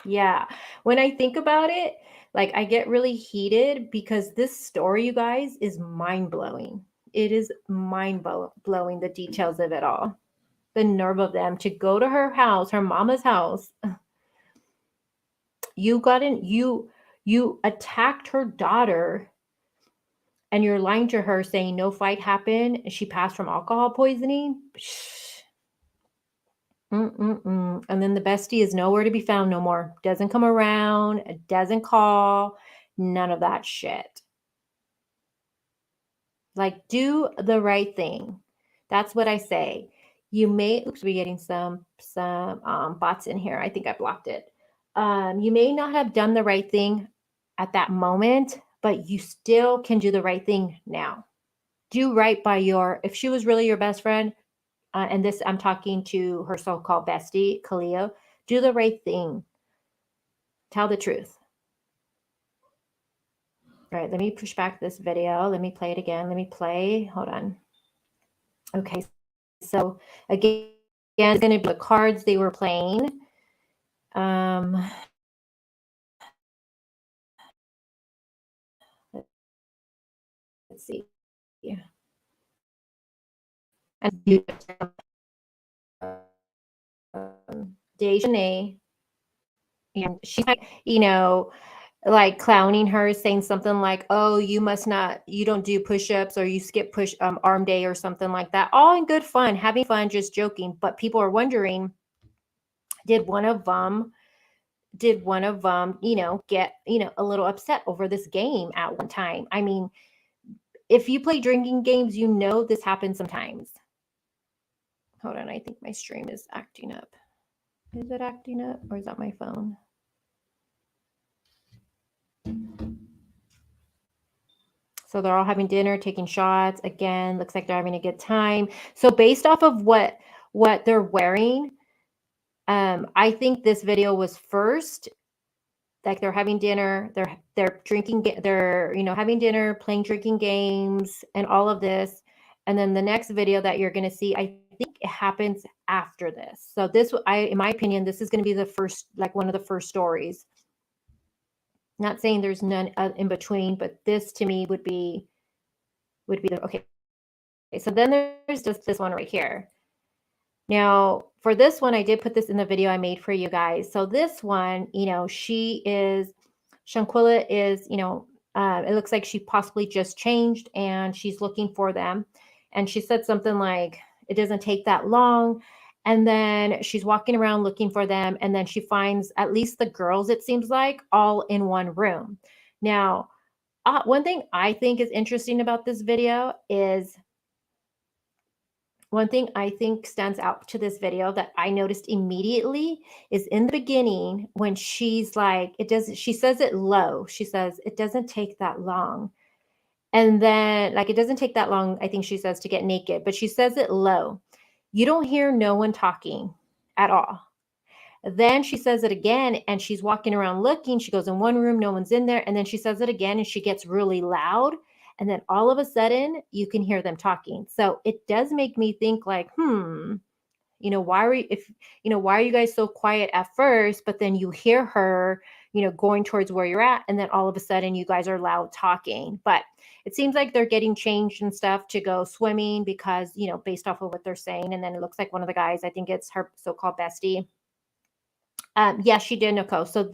Yeah. When I think about it, like I get really heated because this story, you guys, is mind-blowing. It is mind-blowing, the details of it all. The nerve of them to go to her house, her mama's house. You attacked her daughter and you're lying to her saying no fight happened and she passed from alcohol poisoning. And then the bestie is nowhere to be found no more. Doesn't come around, doesn't call, none of that shit. Like, do the right thing. That's what I say. You may, we're getting some bots in here. I think I blocked it. You may not have done the right thing at that moment, but you still can do the right thing now. Do right by if she was really your best friend, and this, I'm talking to her so-called bestie, Khalil, do the right thing. Tell the truth. All right, let me push back this video. Let me play it again. Let me play. Hold on. Okay, so again, it's going to be the cards they were playing. Um, let's see. And Dejanay, and she's like, like clowning her, saying something like, "Oh, you don't do push-ups, or you skip push arm day or something like that." All in good fun, having fun, just joking. But people are wondering, did one of them get a little upset over this game at one time? I mean, if you play drinking games, this happens sometimes. Hold on, I think my stream is acting up. Is it acting up, or is that my phone? So they're all having dinner, taking shots. Again, looks like they're having a good time. So based off of what they're wearing, I think this video was first. Like, they're having dinner, they're drinking, they're having dinner, playing drinking games, and all of this. And then the next video that you're going to see, I think it happens after this. So in my opinion, this is going to be the first, like one of the first stories. Not saying there's none in between, but this to me would be okay. So then there's just this one right here. Now, for this one, I did put this in the video I made for you guys. So this one, Shanquilla is, it looks like she possibly just changed and she's looking for them. And she said something like, it doesn't take that long. And then she's walking around looking for them. And then she finds at least the girls, it seems like, all in one room. Now, one thing I think is interesting about this video is, one thing I think stands out to this video that I noticed immediately is in the beginning when she's like, she says it low. She says, it doesn't take that long. And then, like, it doesn't take that long, I think she says, to get naked, but she says it low. You don't hear no one talking at all. Then she says it again and she's walking around looking. She goes in one room, no one's in there. And then she says it again and she gets really loud. And then all of a sudden you can hear them talking. So it does make me think like, why are you guys so quiet at first, but then you hear her, going towards where you're at. And then all of a sudden you guys are loud talking. But it seems like they're getting changed and stuff to go swimming because, based off of what they're saying. And then it looks like one of the guys, I think it's her so-called bestie. Yes, she did, Nicole. So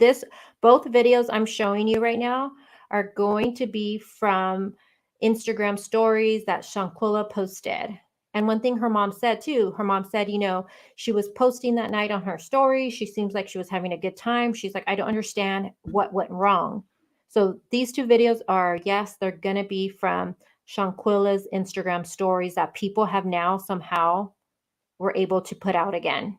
both videos I'm showing you right now are going to be from Instagram stories that Shanquilla posted. And one thing her mom said too, she was posting that night on her story. She seems like she was having a good time. She's like, I don't understand what went wrong. So these two videos are, yes, they're going to be from Shanquilla's Instagram stories that people have now somehow were able to put out again.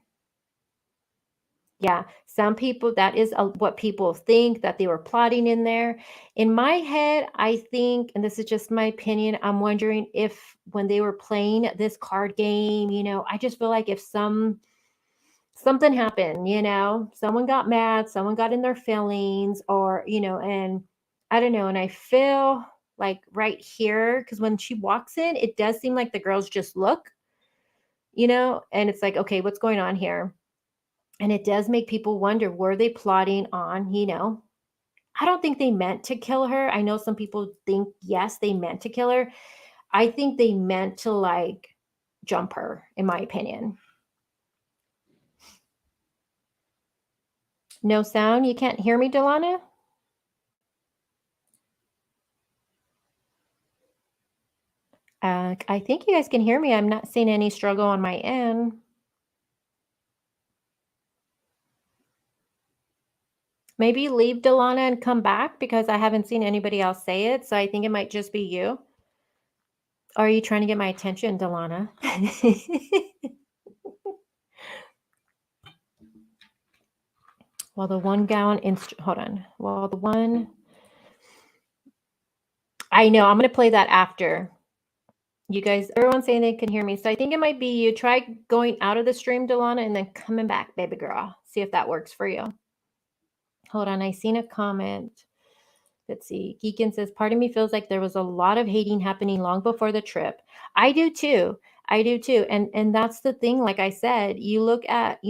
Yeah, some people, that is what people think, that they were plotting in there. In my head, I think, and this is just my opinion, I'm wondering if when they were playing this card game, I just feel like if something happened, someone got mad, someone got in their feelings, or, and I don't know. And I feel like right here, because when she walks in, it does seem like the girls just look, and it's like, okay, what's going on here? And it does make people wonder, were they plotting on, I don't think they meant to kill her. I know some people think, yes, they meant to kill her. I think they meant to, like, jump her, in my opinion. No sound? You can't hear me, Delana? I think you guys can hear me. I'm not seeing any struggle on my end. Maybe leave, Delana, and come back because I haven't seen anybody else say it. So I think it might just be you. Or are you trying to get my attention, Delana? Well, the one gown, hold on. Well, the one, I know, I'm going to play that after. You guys, everyone's saying they can hear me. So I think it might be you. Try going out of the stream, Delana, and then coming back, baby girl. See if that works for you. Hold on. I seen a comment. Let's see. Geekin says, part of me feels like there was a lot of hating happening long before the trip. I do too. And that's the thing. Like I said, you look at,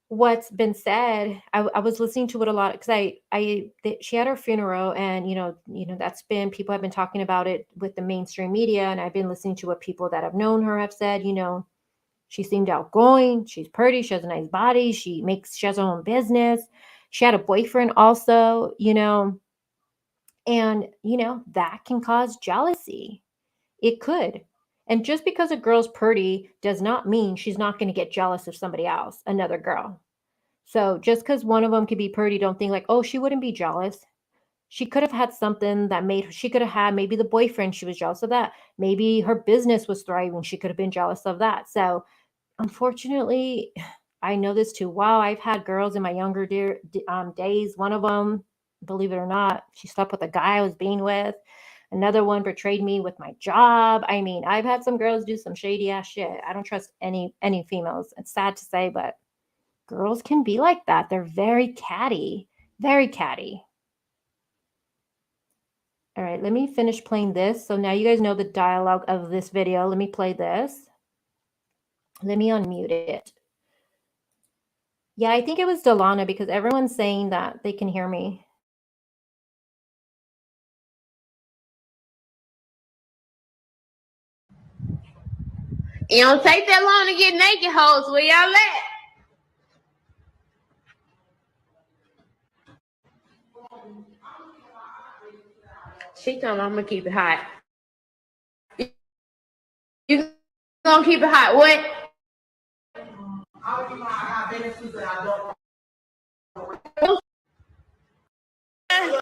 what's been said, I was listening to it a lot because she had her funeral, and that's been, people have been talking about it with the mainstream media, and I've been listening to what people that have known her have said. She seemed outgoing, she's pretty, she has a nice body, she has her own business, she had a boyfriend also, and that can cause jealousy. It could. And just because a girl's pretty does not mean she's not going to get jealous of somebody else, another girl. So just because one of them could be pretty, don't think like, oh, she wouldn't be jealous. She could have had something that she could have had, maybe the boyfriend, she was jealous of that. Maybe her business was thriving. She could have been jealous of that. So unfortunately, I know this too. Wow, I've had girls in my younger days. One of them, believe it or not, she slept with a guy I was being with. Another one betrayed me with my job. I mean, I've had some girls do some shady ass shit. I don't trust any females. It's sad to say, but girls can be like that. They're very catty, very catty. All right, let me finish playing this. So now you guys know the dialogue of this video. Let me play this. Let me unmute it. Yeah, I think it was Delana because everyone's saying that they can hear me. It don't take that long to get naked, hoes. Where y'all at? She told me I'm gonna keep it hot. You gonna keep it hot? What?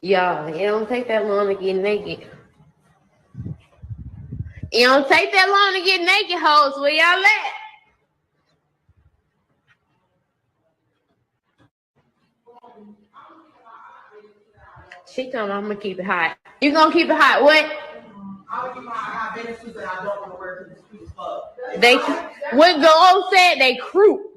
Y'all, it don't take that long to get naked. It don't take that long to get naked, hoes. Where y'all at? She told me I'm gonna keep it hot. You gonna keep it hot? What? They what the old said, they croup.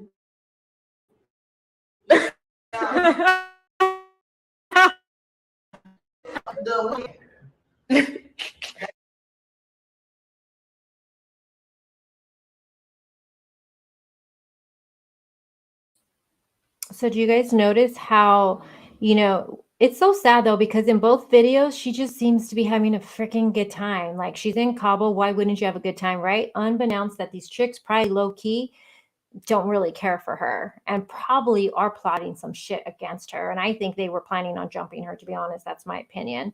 So do you guys notice how, it's so sad though, because in both videos, she just seems to be having a freaking good time. Like, she's in Cabo. Why wouldn't you have a good time, right? Unbeknownst that these chicks probably low key don't really care for her and probably are plotting some shit against her. And I think they were planning on jumping her, to be honest. That's my opinion.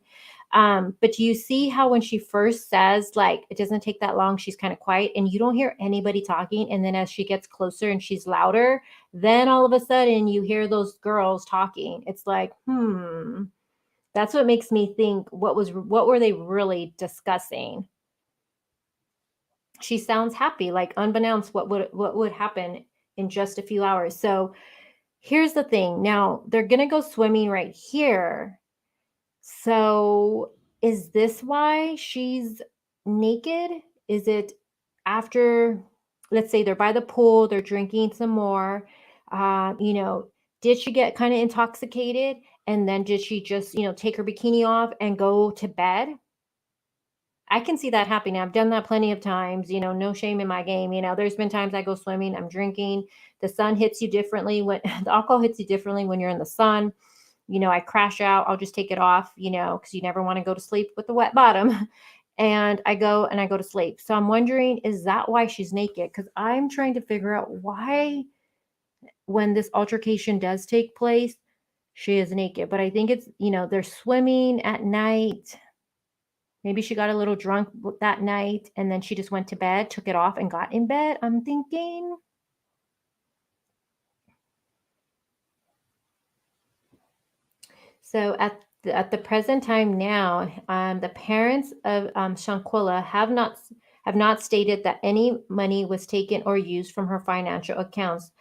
But you see how when she first says, like, it doesn't take that long, she's kind of quiet and you don't hear anybody talking. And then as she gets closer and she's louder, then all of a sudden you hear those girls talking. It's like, that's what makes me think, what were they really discussing? She sounds happy, like unbeknownst what would happen in just a few hours. So here's the thing. Now they're going to go swimming right here. So is this why she's naked? Is it after, let's say they're by the pool, they're drinking some more, did she get kind of intoxicated? And then did she just, take her bikini off and go to bed? I can see that happening. I've done that plenty of times, no shame in my game. There's been times I go swimming, I'm drinking. The sun hits you differently when the alcohol hits you differently when you're in the sun. I crash out. I'll just take it off, because you never want to go to sleep with the wet bottom. And I go to sleep. So I'm wondering, is that why she's naked? Because I'm trying to figure out why, when this altercation does take place, she is naked. But I think it's, they're swimming at night. Maybe she got a little drunk that night and then she just went to bed, took it off and got in bed, I'm thinking. So at the present time now, the parents of Shanquilla have not stated that any money was taken or used from her financial accounts.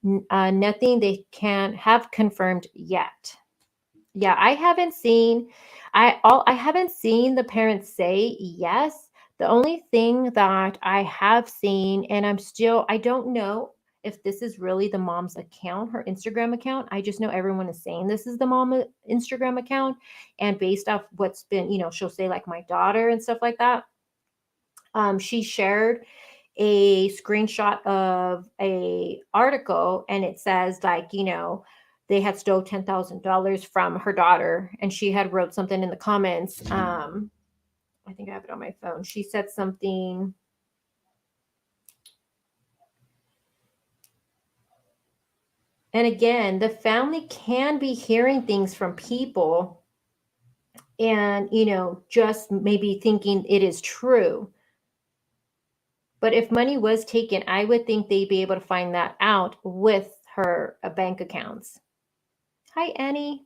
Nothing they can have confirmed yet. Yeah, I haven't seen the parents say yes. The only thing that I have seen, and I don't know if this is really the mom's account, her Instagram account. I just know everyone is saying this is the mom Instagram account. And based off what's been, she'll say like my daughter and stuff like that. She shared a screenshot of a article, and it says like, they had stole $10,000 from her daughter, and she had wrote something in the comments. I think I have it on my phone. She said something. And again, the family can be hearing things from people and, just maybe thinking it is true. But if money was taken, I would think they'd be able to find that out with her bank accounts. Hi, Annie.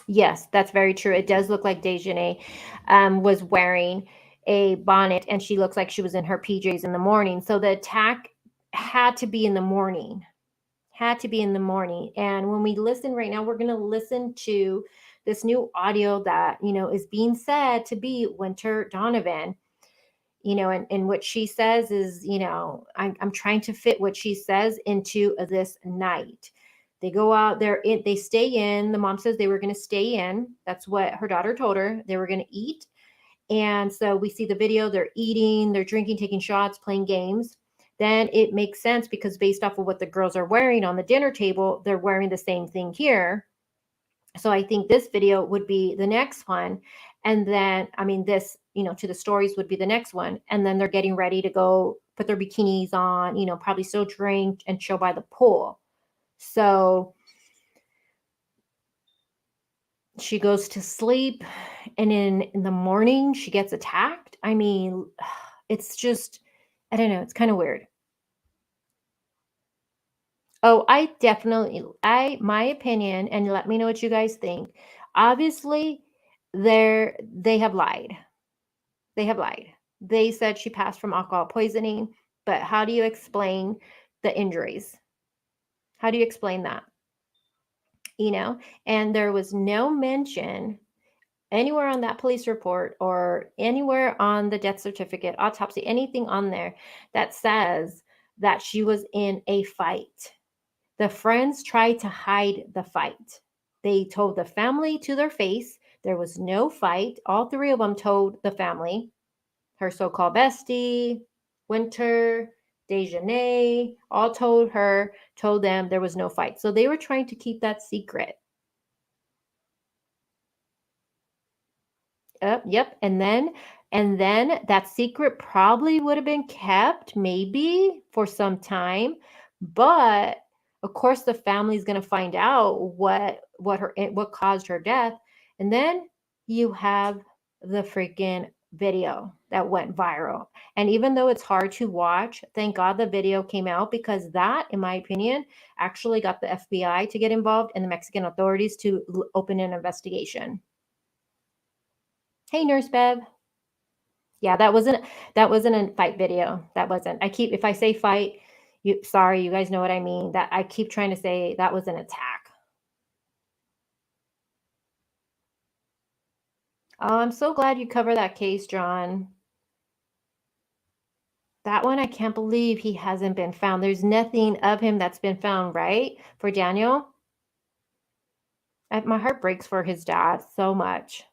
Yes, that's very true. It does look like Dejanay was wearing a bonnet, and she looks like she was in her PJs in the morning. So the attack had to be in the morning. Had to be in the morning. And when we listen right now, we're going to listen to this new audio that, is being said to be Winter Donovan. And what she says is, I'm trying to fit what she says into this night. They go out there, they stay in. The mom says they were going to stay in. That's what her daughter told her. They were going to eat. And so we see the video, they're eating, they're drinking, taking shots, playing games. Then it makes sense because based off of what the girls are wearing on the dinner table, they're wearing the same thing here. So I think this video would be the next one. And then, this, to the stories would be the next one. And then they're getting ready to go put their bikinis on, probably still drink and chill by the pool. So she goes to sleep, and in the morning she gets attacked. It's just, I don't know. It's kind of weird. Oh, my opinion, and let me know what you guys think. Obviously, they have lied. They have lied. They said she passed from alcohol poisoning, but how do you explain the injuries? How do you explain that? And there was no mention anywhere on that police report or anywhere on the death certificate, autopsy, anything on there that says that she was in a fight. The friends tried to hide the fight. They told the family to their face there was no fight. All three of them told the family, her so-called bestie, Winter, Dejanay, all told them there was no fight. So they were trying to keep that secret. Yep. And then that secret probably would have been kept maybe for some time, but of course the family's going to find out what caused her death. And then you have the freaking video that went viral. And even though it's hard to watch, thank God the video came out, because that, in my opinion, actually got the FBI to get involved and the Mexican authorities to open an investigation. Hey, Nurse Bev. Yeah, that wasn't a fight video. That wasn't. If I say fight, sorry, you guys know what I mean. That I keep trying to say that was an attack. Oh, I'm so glad you covered that case, John. That one, I can't believe he hasn't been found. There's nothing of him that's been found, right? For Daniel? My heart breaks for his dad so much.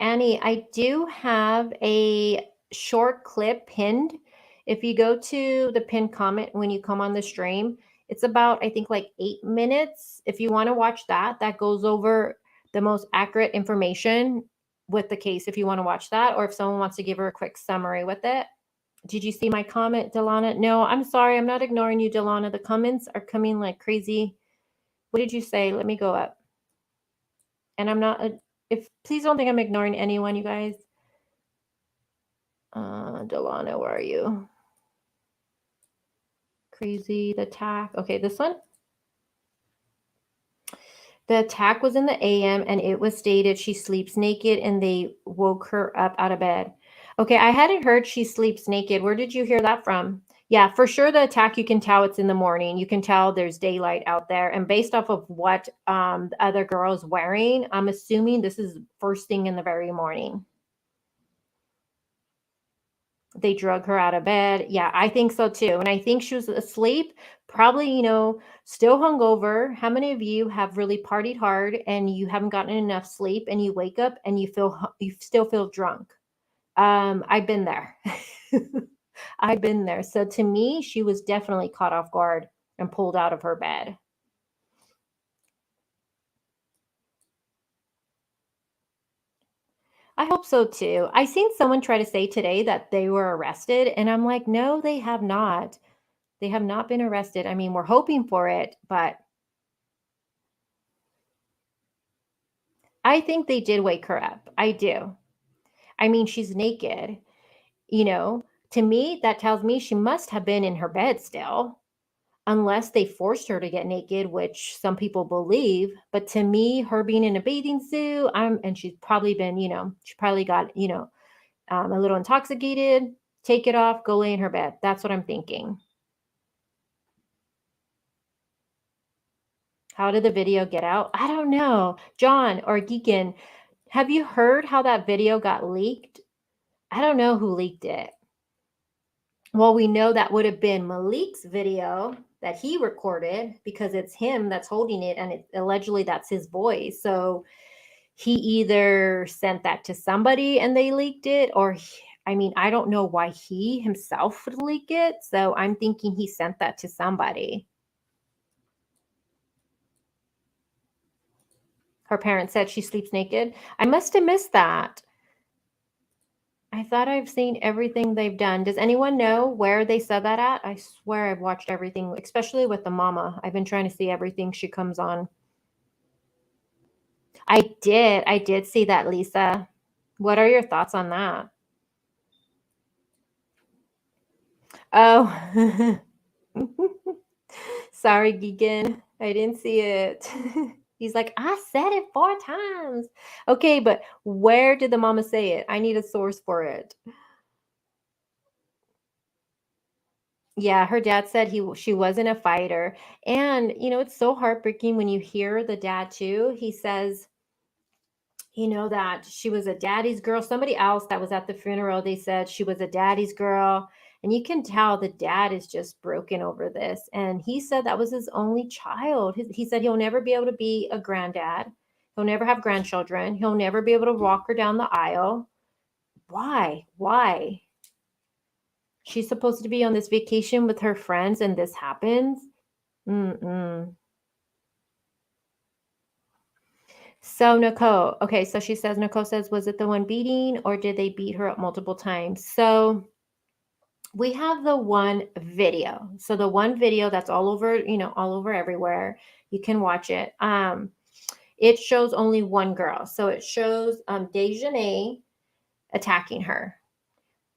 Annie, I do have a short clip pinned. If you go to the pinned comment when you come on the stream, it's about, I think, like 8 minutes. If you want to watch that goes over the most accurate information with the case, if you want to watch that, or if someone wants to give her a quick summary with it. Did you see my comment, Delana? No, I'm sorry. I'm not ignoring you, Delana. The comments are coming like crazy. What did you say? Let me go up. And I'm not, please don't think I'm ignoring anyone, you guys. Delana, where are you? Crazy, the attack. Okay, this one. The attack was in the AM, and it was stated she sleeps naked and they woke her up out of bed. Okay, I hadn't heard she sleeps naked. Where did you hear that from? Yeah, for sure the attack, you can tell it's in the morning. You can tell there's daylight out there. And based off of what the other girl is wearing, I'm assuming this is first thing in the very morning. They drug her out of bed. Yeah, I think so too. And I think she was asleep, probably, still hungover. How many of you have really partied hard and you haven't gotten enough sleep and you wake up and you still feel drunk? I've been there. I've been there. So to me, she was definitely caught off guard and pulled out of her bed. I hope so too. I seen someone try to say today that they were arrested, and I'm like, no, they have not. They have not been arrested. I mean, we're hoping for it, but I think they did wake her up. I do. I mean, she's naked, you know. To me, that tells me she must have been in her bed still, unless they forced her to get naked, which some people believe. But to me, her being in a bathing suit, and she's probably been, she probably got, a little intoxicated. Take it off, go lay in her bed. That's what I'm thinking. How did the video get out? I don't know. John or Geekin, have you heard how that video got leaked? I don't know who leaked it. Well, we know that would have been Malik's video that he recorded because it's him that's holding it, and allegedly that's his voice. So he either sent that to somebody and they leaked it, or I don't know why he himself would leak it. So I'm thinking he sent that to somebody. Her parents said she sleeps naked. I must have missed that. I thought I've seen everything they've done. Does anyone know where they said that at? I swear I've watched everything, especially with the mama. I've been trying to see everything she comes on. I did see that, Lisa. What are your thoughts on that? Oh, sorry, Geegan. I didn't see it. He's like, I said it 4 times. Okay, but where did the mama say it? I need a source for it. Yeah, her dad said she wasn't a fighter. And, it's so heartbreaking when you hear the dad too. He says, that she was a daddy's girl. Somebody else that was at the funeral, they said she was a daddy's girl. And you can tell the dad is just broken over this. And he said that was his only child. He said he'll never be able to be a granddad. He'll never have grandchildren. He'll never be able to walk her down the aisle. Why? Why? She's supposed to be on this vacation with her friends and this happens? Mm-mm. So Nicole, okay, so Nicole says, was it the one beating or did they beat her up multiple times? So we have the one video. So the one video that's all over, all over everywhere. You can watch it. It shows only one girl. So it shows Dejanay attacking her.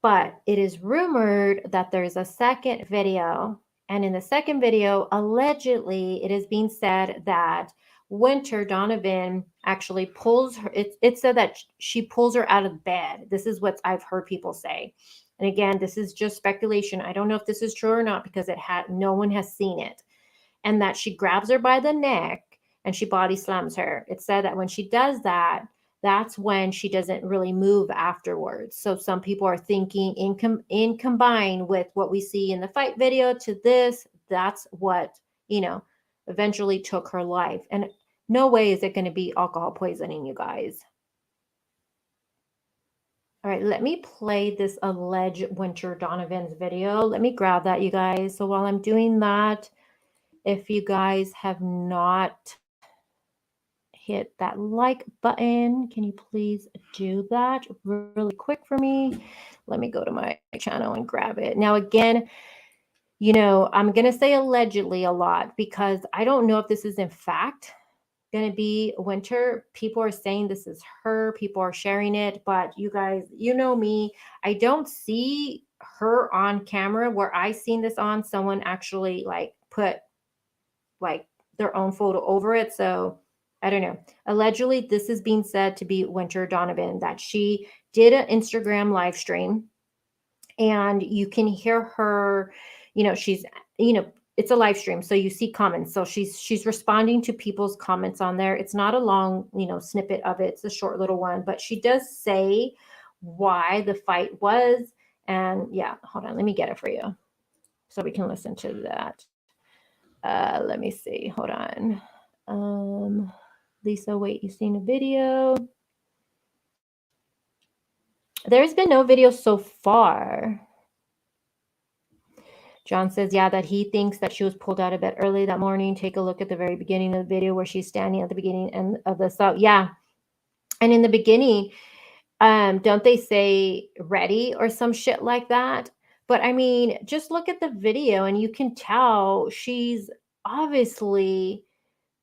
But it is rumored that there's a second video. And in the second video, allegedly, it is being said that Winter Donovan actually pulls her. It said that she pulls her out of bed. This is what I've heard people say. And again, this is just speculation. I don't know if this is true or not because no one has seen it. And that she grabs her by the neck and she body slams her. It said that when she does that, that's when she doesn't really move afterwards. So some people are thinking in combine with what we see in the fight video to this, that's what, eventually took her life. And no way is it going to be alcohol poisoning, you guys. All right, let me play this alleged Winter Donovan's video. Let me grab that, you guys. So while I'm doing that, if you guys have not hit that like button, can you please do that really quick for me? Let me go to my channel and grab it. Now, again, I'm going to say allegedly a lot because I don't know if this is in fact going to be Winter. People are saying this is her. People are sharing it. But you guys, you know me. I don't see her on camera. Where I seen this on, someone actually put their own photo over it. So I don't know. Allegedly, this is being said to be Winter Donovan, that she did an Instagram live stream and you can hear her, she's, it's a live stream. So you see comments. So she's responding to people's comments on there. It's not a long, snippet of it. It's a short little one, but she does say why the fight was And yeah, hold on. Let me get it for you so we can listen to that. Let me see. Hold on. Lisa, wait, you seen a video? There's been no video so far. John says, yeah, that he thinks that she was pulled out of bed early that morning. Take a look at the very beginning of the video where she's standing at the beginning and of the so yeah. And in the beginning, don't they say ready or some shit like that? But I mean, just look at the video and you can tell she's obviously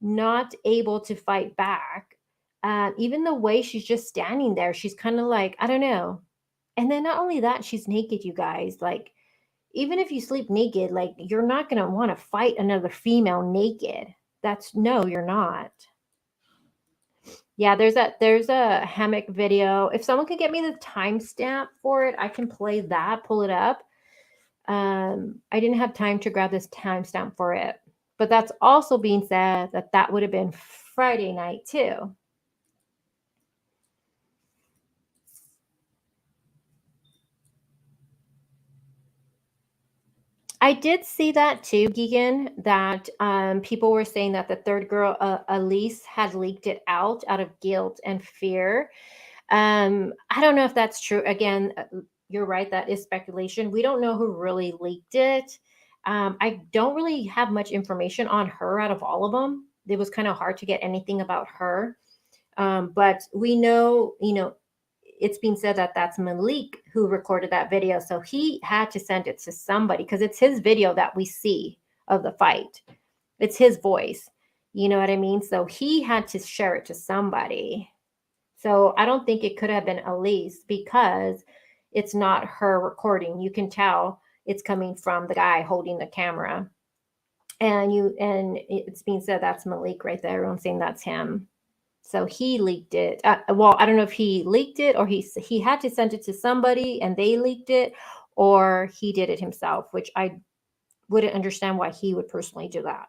not able to fight back. Even the way she's just standing there, she's kind of like, I don't know. And then not only that, she's naked, you guys. Like, even if you sleep naked, like, you're not going to want to fight another female naked. No, you're not. Yeah, there's a hammock video. If someone could get me the timestamp for it, I can play that, pull it up. I didn't have time to grab this timestamp for it. But that's also being said that would have been Friday night too. I did see that too, Geegan, that people were saying that the third girl, Elise, had leaked it out of guilt and fear. I don't know if that's true. Again, you're right. That is speculation. We don't know who really leaked it. I don't really have much information on her out of all of them. It was kind of hard to get anything about her. But we know, it's being said that that's Malik who recorded that video. So he had to send it to somebody because it's his video that we see of the fight. It's his voice. You know what I mean? So he had to share it to somebody. So I don't think it could have been Elise because it's not her recording. You can tell it's coming from the guy holding the camera. And it's being said that's Malik right there. Everyone's saying that's him. So he leaked it. Well, I don't know if he leaked it or he had to send it to somebody and they leaked it, or he did it himself, which I wouldn't understand why he would personally do that.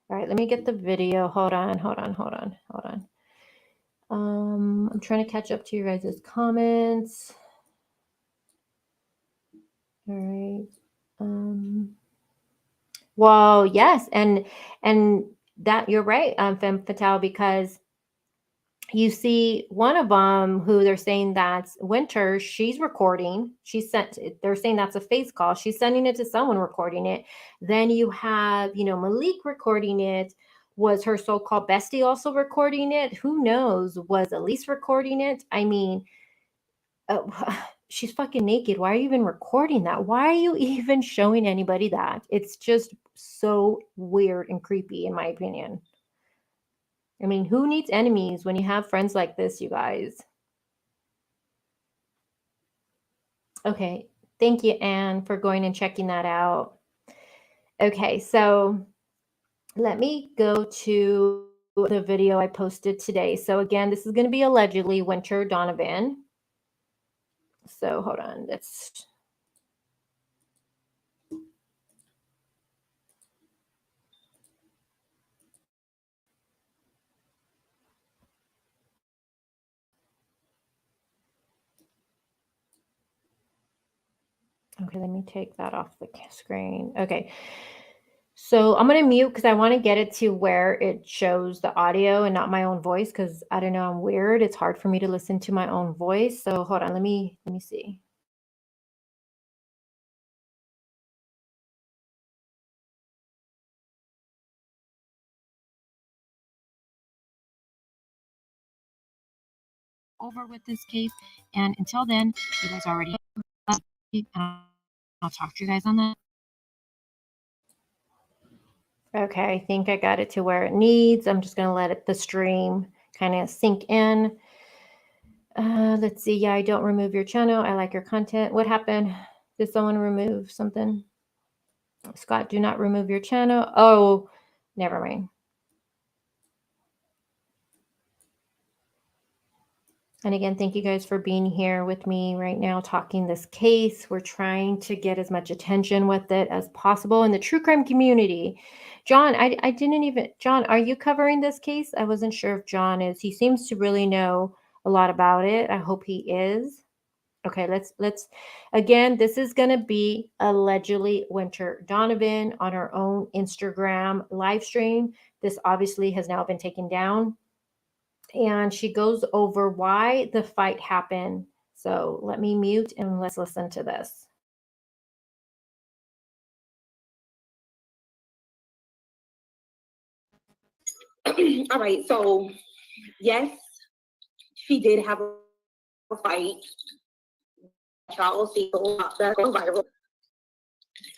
All right, let me get the video. Hold on. I'm trying to catch up to you guys' comments. All right. Well, yes, and that you're right, Femme Fatale, because you see one of them who they're saying that's Winter, she's recording. They're saying that's a face call. She's sending it to someone recording it. Then you have, Malik recording it. Was her so-called bestie also recording it? Who knows? Was Elise recording it? I mean, she's fucking naked. Why are you even recording that? Why are you even showing anybody that? It's just so weird and creepy, in my opinion. I mean, who needs enemies when you have friends like this, you guys? Okay. Thank you, Anne, for going and checking that out. Okay, so let me go to the video I posted today. So again, this is going to be allegedly Winter Donovan. So hold on. Okay, let me take that off the screen. Okay. So I'm going to mute because I want to get it to where it shows the audio and not my own voice because I don't know, I'm weird. It's hard for me to listen to my own voice. So hold on, let me see. Over with this case, and until then, you guys already I'll talk to you guys on that. Okay, I think I got it to where it needs. I'm just going to let the stream kind of sink in. Let's see. Yeah, I don't remove your channel. I like your content. What happened? Did someone remove something? Scott, do not remove your channel. Oh, never mind. And again, thank you guys for being here with me right now talking this case. We're trying to get as much attention with it as possible in the true crime community. John, I didn't even, John, are you covering this case? I wasn't sure if John is. He seems to really know a lot about it. I hope he is. Okay, let's again, this is going to be allegedly Winter Donovan on her own Instagram live stream. This obviously has now been taken down, and she goes over why the fight happened. So let me mute and let's listen to this. All right, so yes, she did have a fight. Y'all see that's going viral.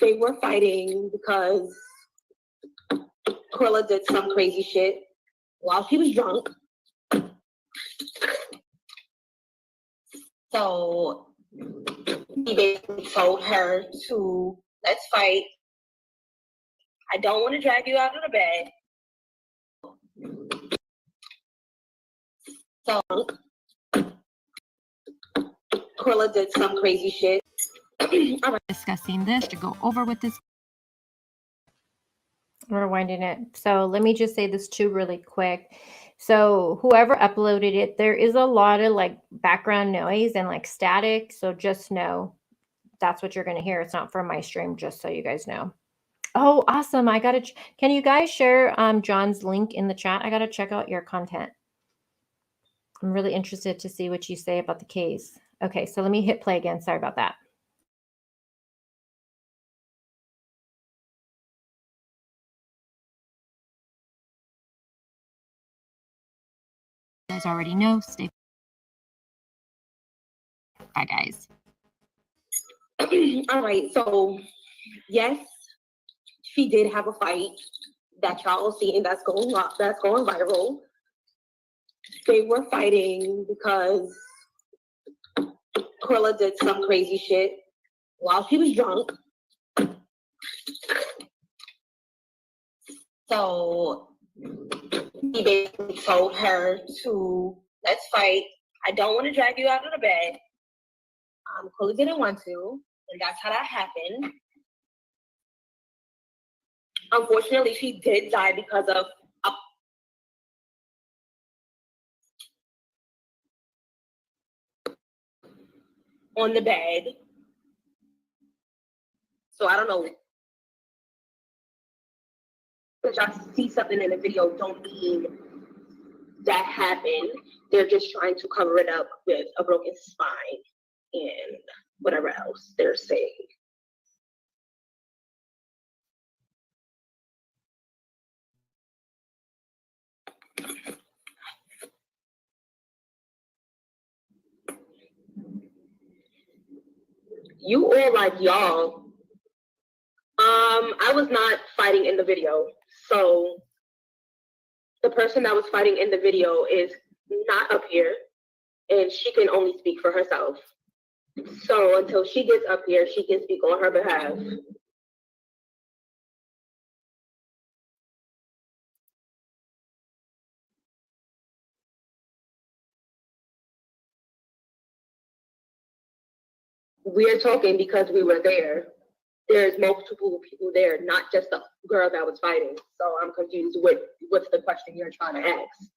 They were fighting because Quilla did some crazy shit while she was drunk. So he basically told her to, let's fight. I don't want to drag you out of the bed. So Quilla did some crazy shit. All right. Discussing this to go over with this. Rewinding it. So let me just say this too really quick. So whoever uploaded it, there is a lot of like background noise and like static. So just know that's what you're going to hear. It's not from my stream, just so you guys know. Oh, awesome. I got to, can you guys share John's link in the chat? I got to check out your content. I'm really interested to see what you say about the case. Okay, so let me hit play again. Sorry about that. You guys already know. Stay. Bye, guys. All right, so yes, she did have a fight that y'all seen that's going viral. They were fighting because Quilla did some crazy shit while she was drunk. So he basically told her to, let's fight. I don't want to drag you out of the bed. Quilla didn't want to, and that's how that happened. Unfortunately, she did die because of on the bed. So I don't know. If y'all see something in the video, don't mean that happened. They're just trying to cover it up with a broken spine and whatever else they're saying. You all like y'all. I was not fighting in the video. So the person that was fighting in the video is not up here, and she can only speak for herself. So until she gets up here, she can speak on her behalf. We're talking because we were there. There's multiple people there, not just the girl that was fighting. So I'm confused. What's the question you're trying to ask?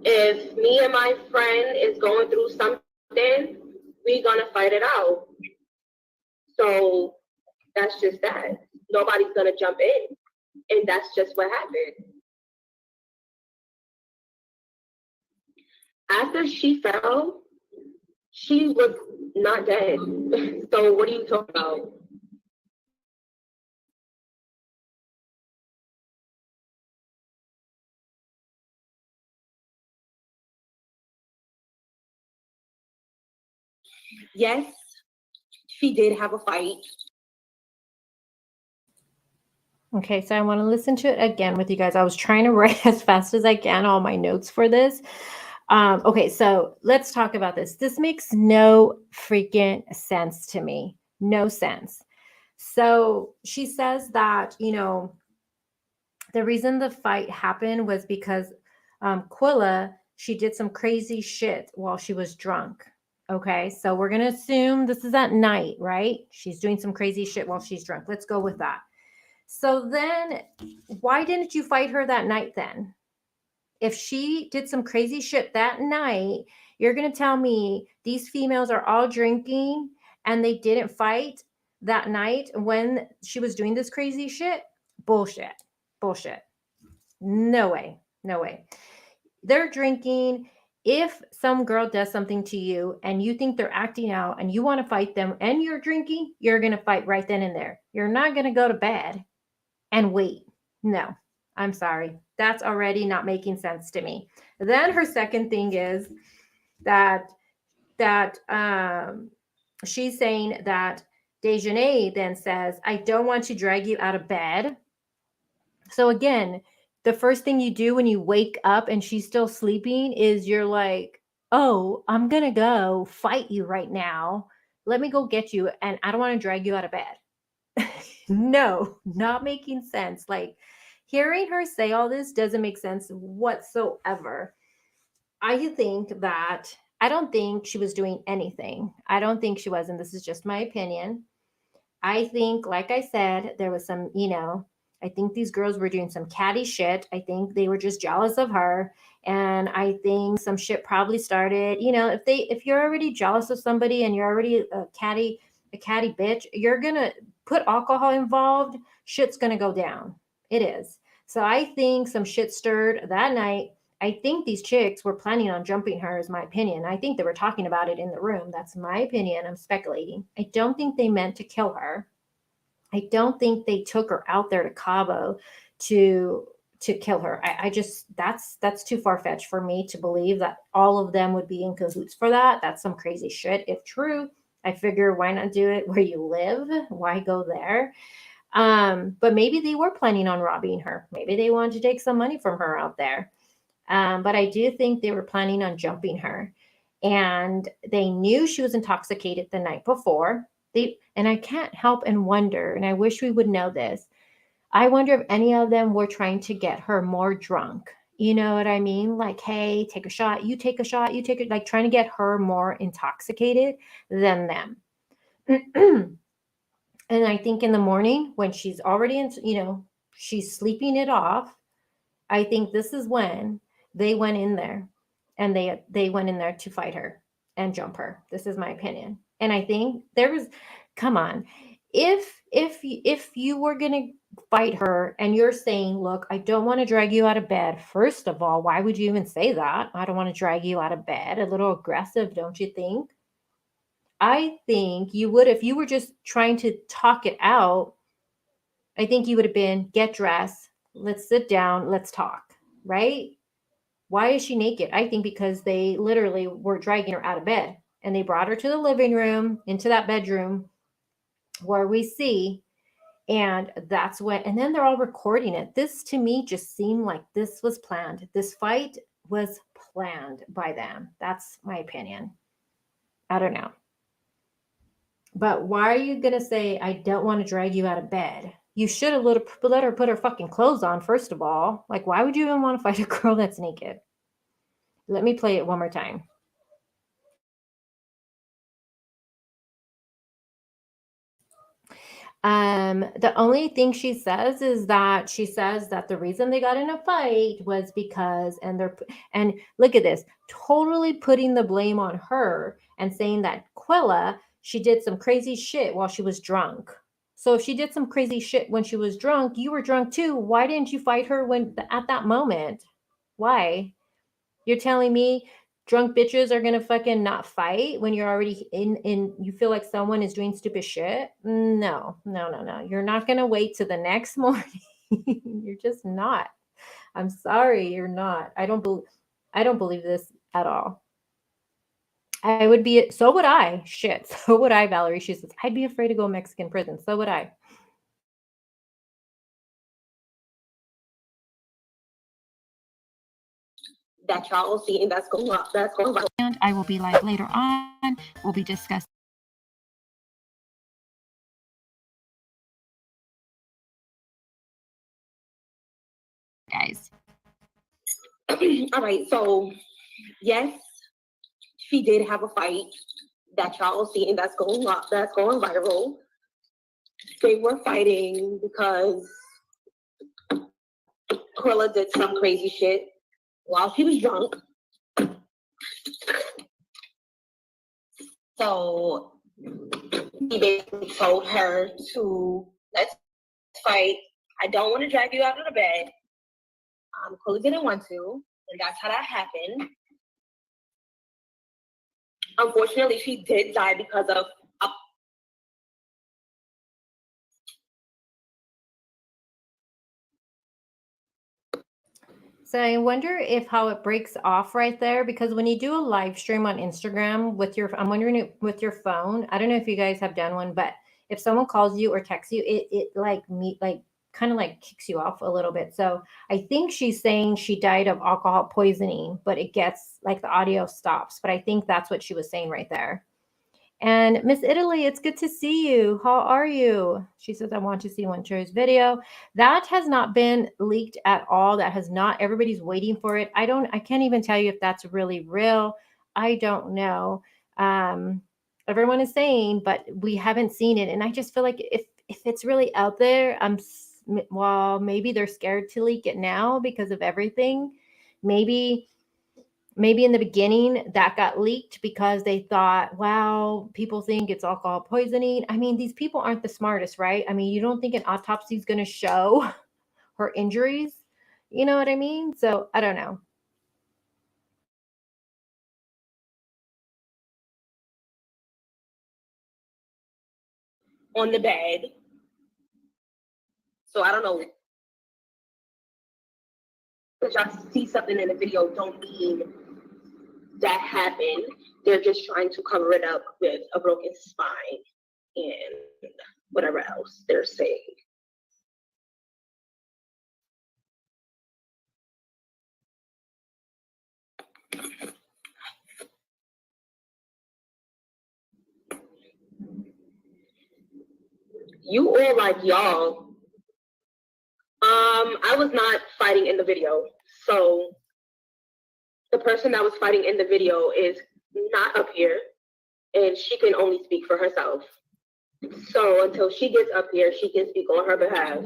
If me and my friend is going through something, we're gonna fight it out. So that's just that. Nobody's gonna jump in, and that's just what happened. After she fell, she was not dead. So what are you talking about? Yes, she did have a fight. Okay, so I want to listen to it again with you guys. I was trying to write as fast as I can all my notes for this. Okay, so let's talk about this. This makes no freaking sense to me. No sense. So she says that, you know, the reason the fight happened was because Quilla, she did some crazy shit while she was drunk. Okay, so we're going to assume this is at night, right? She's doing some crazy shit while she's drunk. Let's go with that. So then, why didn't you fight her that night then? If she did some crazy shit that night, you're going to tell me these females are all drinking and they didn't fight that night when she was doing this crazy shit? Bullshit. Bullshit. No way. No way. They're drinking. If some girl does something to you and you think they're acting out and you want to fight them and you're drinking, you're going to fight right then and there. You're not going to go to bed and wait. No, I'm sorry. That's already not making sense to me. Then her second thing is that she's saying that Dejanay then says, I don't want to drag you out of bed. So again, the first thing you do when you wake up and she's still sleeping is you're like, oh, I'm going to go fight you right now. Let me go get you. And I don't want to drag you out of bed. No, not making sense. Like hearing her say all this doesn't make sense whatsoever. I don't think she was doing anything. I don't think she was. And this is just my opinion. I think, like I said, there was some, I think these girls were doing some catty shit. I think they were just jealous of her. And I think some shit probably started, if you're already jealous of somebody and you're already a catty bitch, you're going to put alcohol involved, shit's going to go down. It is. So I think some shit stirred that night. I think these chicks were planning on jumping her, is my opinion. I think they were talking about it in the room. That's my opinion. I'm speculating. I don't think they meant to kill her. I don't think they took her out there to Cabo to kill her. I just that's too far-fetched for me to believe that all of them would be in cahoots for that. That's some crazy shit. If true, I figure why not do it where you live? Why go there? But maybe they were planning on robbing her. Maybe they wanted to take some money from her out there. But I do think they were planning on jumping her. And they knew she was intoxicated the night before. And I can't help and wonder, and I wish we would know this. I wonder if any of them were trying to get her more drunk. You know what I mean? Like, hey, take a shot, you take a shot, you take it, like trying to get her more intoxicated than them. And I think in the morning when she's already she's sleeping it off, I think this is when they went in there and they went in there to fight her and jump her. This is my opinion. And I think come on. If you were going to fight her and you're saying, look, I don't want to drag you out of bed. First of all, why would you even say that? I don't want to drag you out of bed. A little aggressive, don't you think? I think you would, if you were just trying to talk it out, I think you would have been, get dressed, let's sit down, let's talk, right? Why is she naked? I think because they literally were dragging her out of bed and they brought her to the living room, into that bedroom where we see, and that's when, and then they're all recording it. This to me just seemed like this was planned. This fight was planned by them. That's my opinion. I don't know. But why are you going to say, I don't want to drag you out of bed? You should have let her put her fucking clothes on, first of all. Like, why would you even want to fight a girl that's naked? Let me play it one more time. The only thing she says is that the reason they got in a fight was because, and look at this, totally putting the blame on her and saying that Quilla, she did some crazy shit while she was drunk. So if she did some crazy shit when she was drunk, you were drunk too. Why didn't you fight her at that moment? Why? You're telling me drunk bitches are gonna fucking not fight when you're already in you feel like someone is doing stupid shit? No. You're not gonna wait till the next morning. You're just not. I'm sorry, you're not. I don't believe this at all. I would be, so would I. Shit, so would I, Valerie. She says, I'd be afraid to go Mexican prison. So would I. That y'all see, and that's going on. And I will be live later on. We'll be discussing. Guys. All right, so yes, she did have a fight. that y'all seeing that's going viral. They were fighting because Quilla did some crazy shit while she was drunk. So he basically told her to, let's fight. I don't want to drag you out of the bed. Quilla didn't want to, and that's how that happened. Unfortunately, she did die because of So I wonder if how it breaks off right there, because when you do a live stream on Instagram with your, I'm wondering if with your phone, I don't know if you guys have done one, but if someone calls you or texts you, it like kind of like kicks you off a little bit. So I think she's saying she died of alcohol poisoning, but it gets like the audio stops. But I think that's what she was saying right there. And Miss Italy, it's good to see you. How are you? She says, I want to see Winter's video. That has not been leaked at all. That has not, everybody's waiting for it. I can't even tell you if that's really real. I don't know. Everyone is saying, but we haven't seen it. And I just feel like if it's really out there, well, maybe they're scared to leak it now because of everything. Maybe in the beginning that got leaked because they thought, wow, people think it's alcohol poisoning. I mean, these people aren't the smartest, right? I mean, you don't think an autopsy is going to show her injuries? You know what I mean? So I don't know. on the bed. So I don't know. But y'all see something in the video don't mean that happened. They're just trying to cover it up with a broken spine and whatever else they're saying. You all like y'all. I was not fighting in the video. So the person that was fighting in the video is not up here, and she can only speak for herself. So until she gets up here, she can speak on her behalf.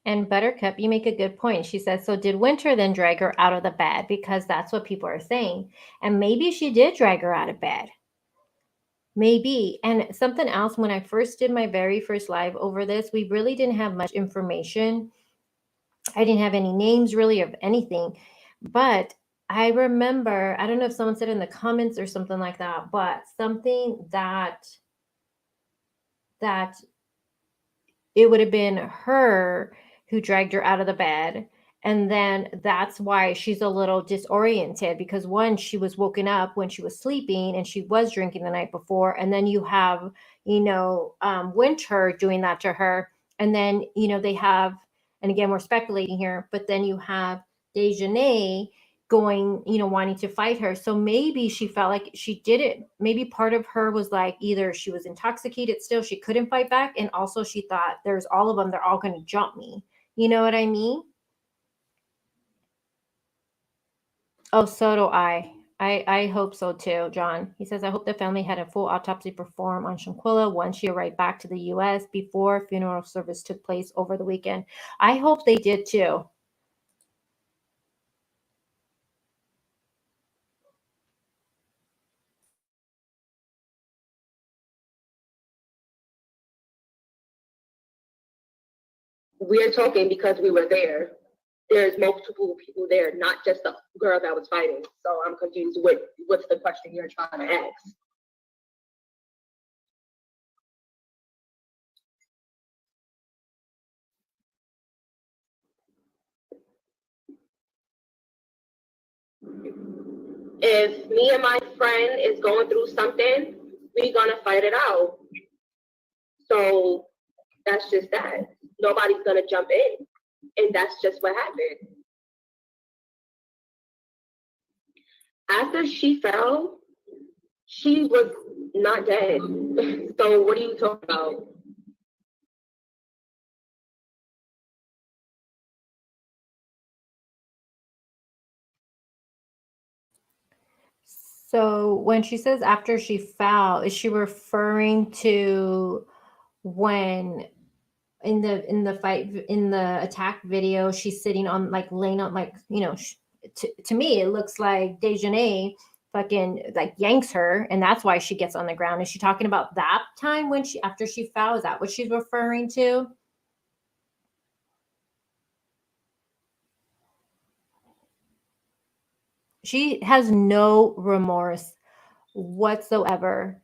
And Buttercup, you make a good point. She says, so did Winter then drag her out of the bed? Because that's what people are saying. And maybe she did drag her out of bed. Maybe. And something else, when I first did my very first live over this, we really didn't have much information. I didn't have any names really of anything. But I remember, I don't know if someone said in the comments or something like that, but something that it would have been her who dragged her out of the bed. And then that's why she's a little disoriented, because one, she was woken up when she was sleeping and she was drinking the night before. And then you have, Winter doing that to her. And then, they have, and again, we're speculating here, but then you have Dejanay going, wanting to fight her. So maybe she felt like she did it. Maybe part of her was like, either she was intoxicated still, she couldn't fight back. And also she thought, there's all of them, they're all going to jump me. You know what I mean? Oh, so do I. I hope so too, John. He says, I hope the family had a full autopsy performed on Shanquilla once she arrived back to the U.S. before funeral service took place over the weekend. I hope they did too. We're talking because we were there. There's multiple people there, not just the girl that was fighting. So I'm confused. What's the question you're trying to ask? If me and my friend is going through something, we're gonna fight it out. So that's just that. Nobody's gonna jump in, and that's just what happened. After she fell, she was not dead. So what are you talking about? So when she says after she fell, is she referring to when in the fight in the attack video she's sitting on like laying on like to me it looks like Dejanay fucking like yanks her and that's why she gets on the ground. Is she talking about that time when she after she fell? Is that what she's referring to? She has no remorse whatsoever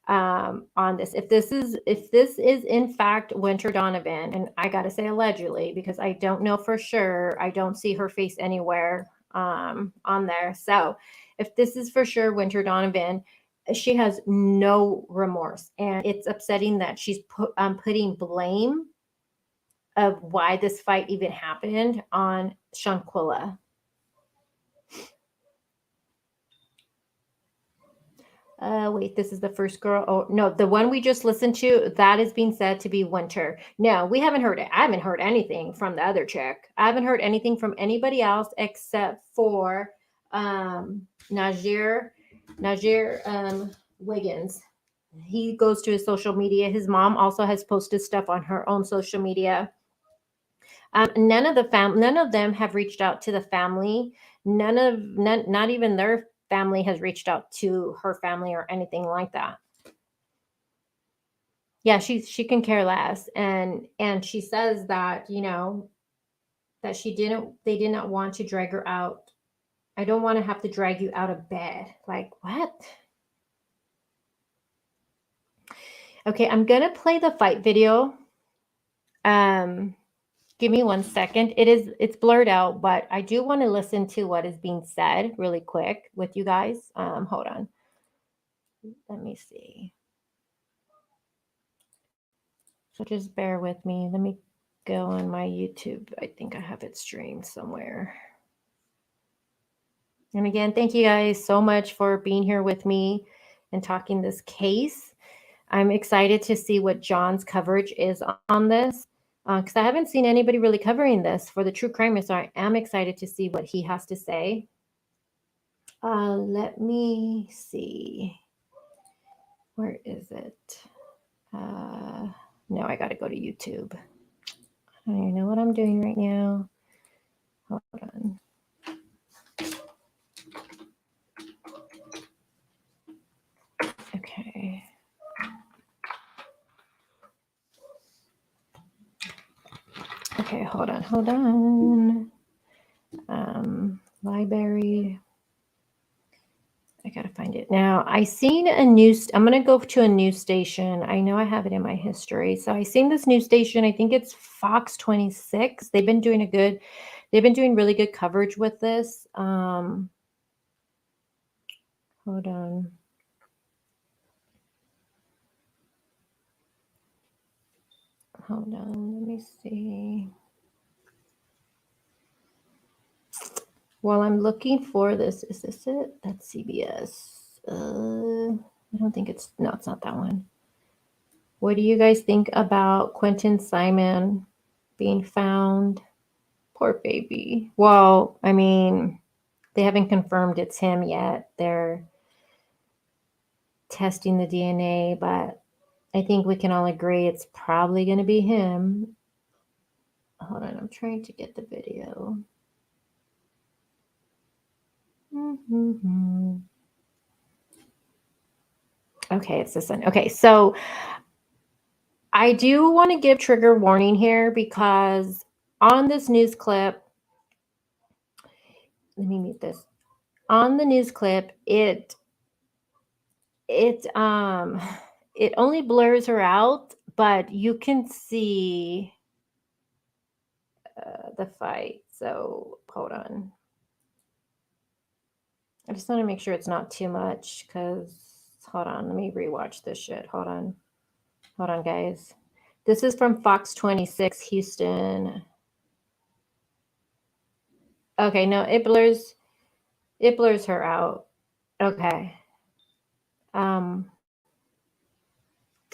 on this. If this is in fact Winter Donovan, and I gotta say allegedly because I don't know for sure, I don't see her face anywhere on there. So if this is for sure Winter Donovan, she has no remorse, and it's upsetting that she's putting blame of why this fight even happened on Shanquilla. Wait, this is the first girl. Oh, no, the one we just listened to, that is being said to be Winter. No, we haven't heard it. I haven't heard anything from the other chick. I haven't heard anything from anybody else except for Najir Wiggins. He goes to his social media. His mom also has posted stuff on her own social media. None of them have reached out to the family. Not even their family has reached out to her family or anything like that. Yeah, she can care less, and she says that that they did not want to drag her out. I don't want to have to drag you out of bed. Like what? Okay, I'm gonna play the fight video. Give me 1 second. It's blurred out, but I do want to listen to what is being said really quick with you guys. Hold on. Let me see. So just bear with me. Let me go on my YouTube. I think I have it streamed somewhere. And again, thank you guys so much for being here with me and talking this case. I'm excited to see what John's coverage is on this. Because I haven't seen anybody really covering this for the true crime. So I am excited to see what he has to say. Let me see. Where is it? No, I got to go to YouTube. I don't even know what I'm doing right now. Hold on. Okay. Okay, hold on. Library. I gotta find it now. I seen a news. I'm gonna go to a news station. I know I have it in my history. So I seen this news station. I think it's Fox 26. They've been doing really good coverage with this. Hold on. Hold on. Let me see. While I'm looking for this, is this it? That's CBS. I don't think it's not that one. What do you guys think about Quentin Simon being found? Poor baby. Well, I mean, they haven't confirmed it's him yet. They're testing the DNA, but I think we can all agree it's probably going to be him. Hold on, I'm trying to get the video. Mm-hmm. Okay, it's this one. Okay, so I do want to give trigger warning here because on this news clip, let me mute this. On the news clip, it only blurs her out, but you can see the fight. So hold on. I just want to make sure it's not too much because hold on, let me rewatch this shit. Hold on, guys. This is from Fox 26 Houston. Okay, no, it blurs her out. Okay. Oh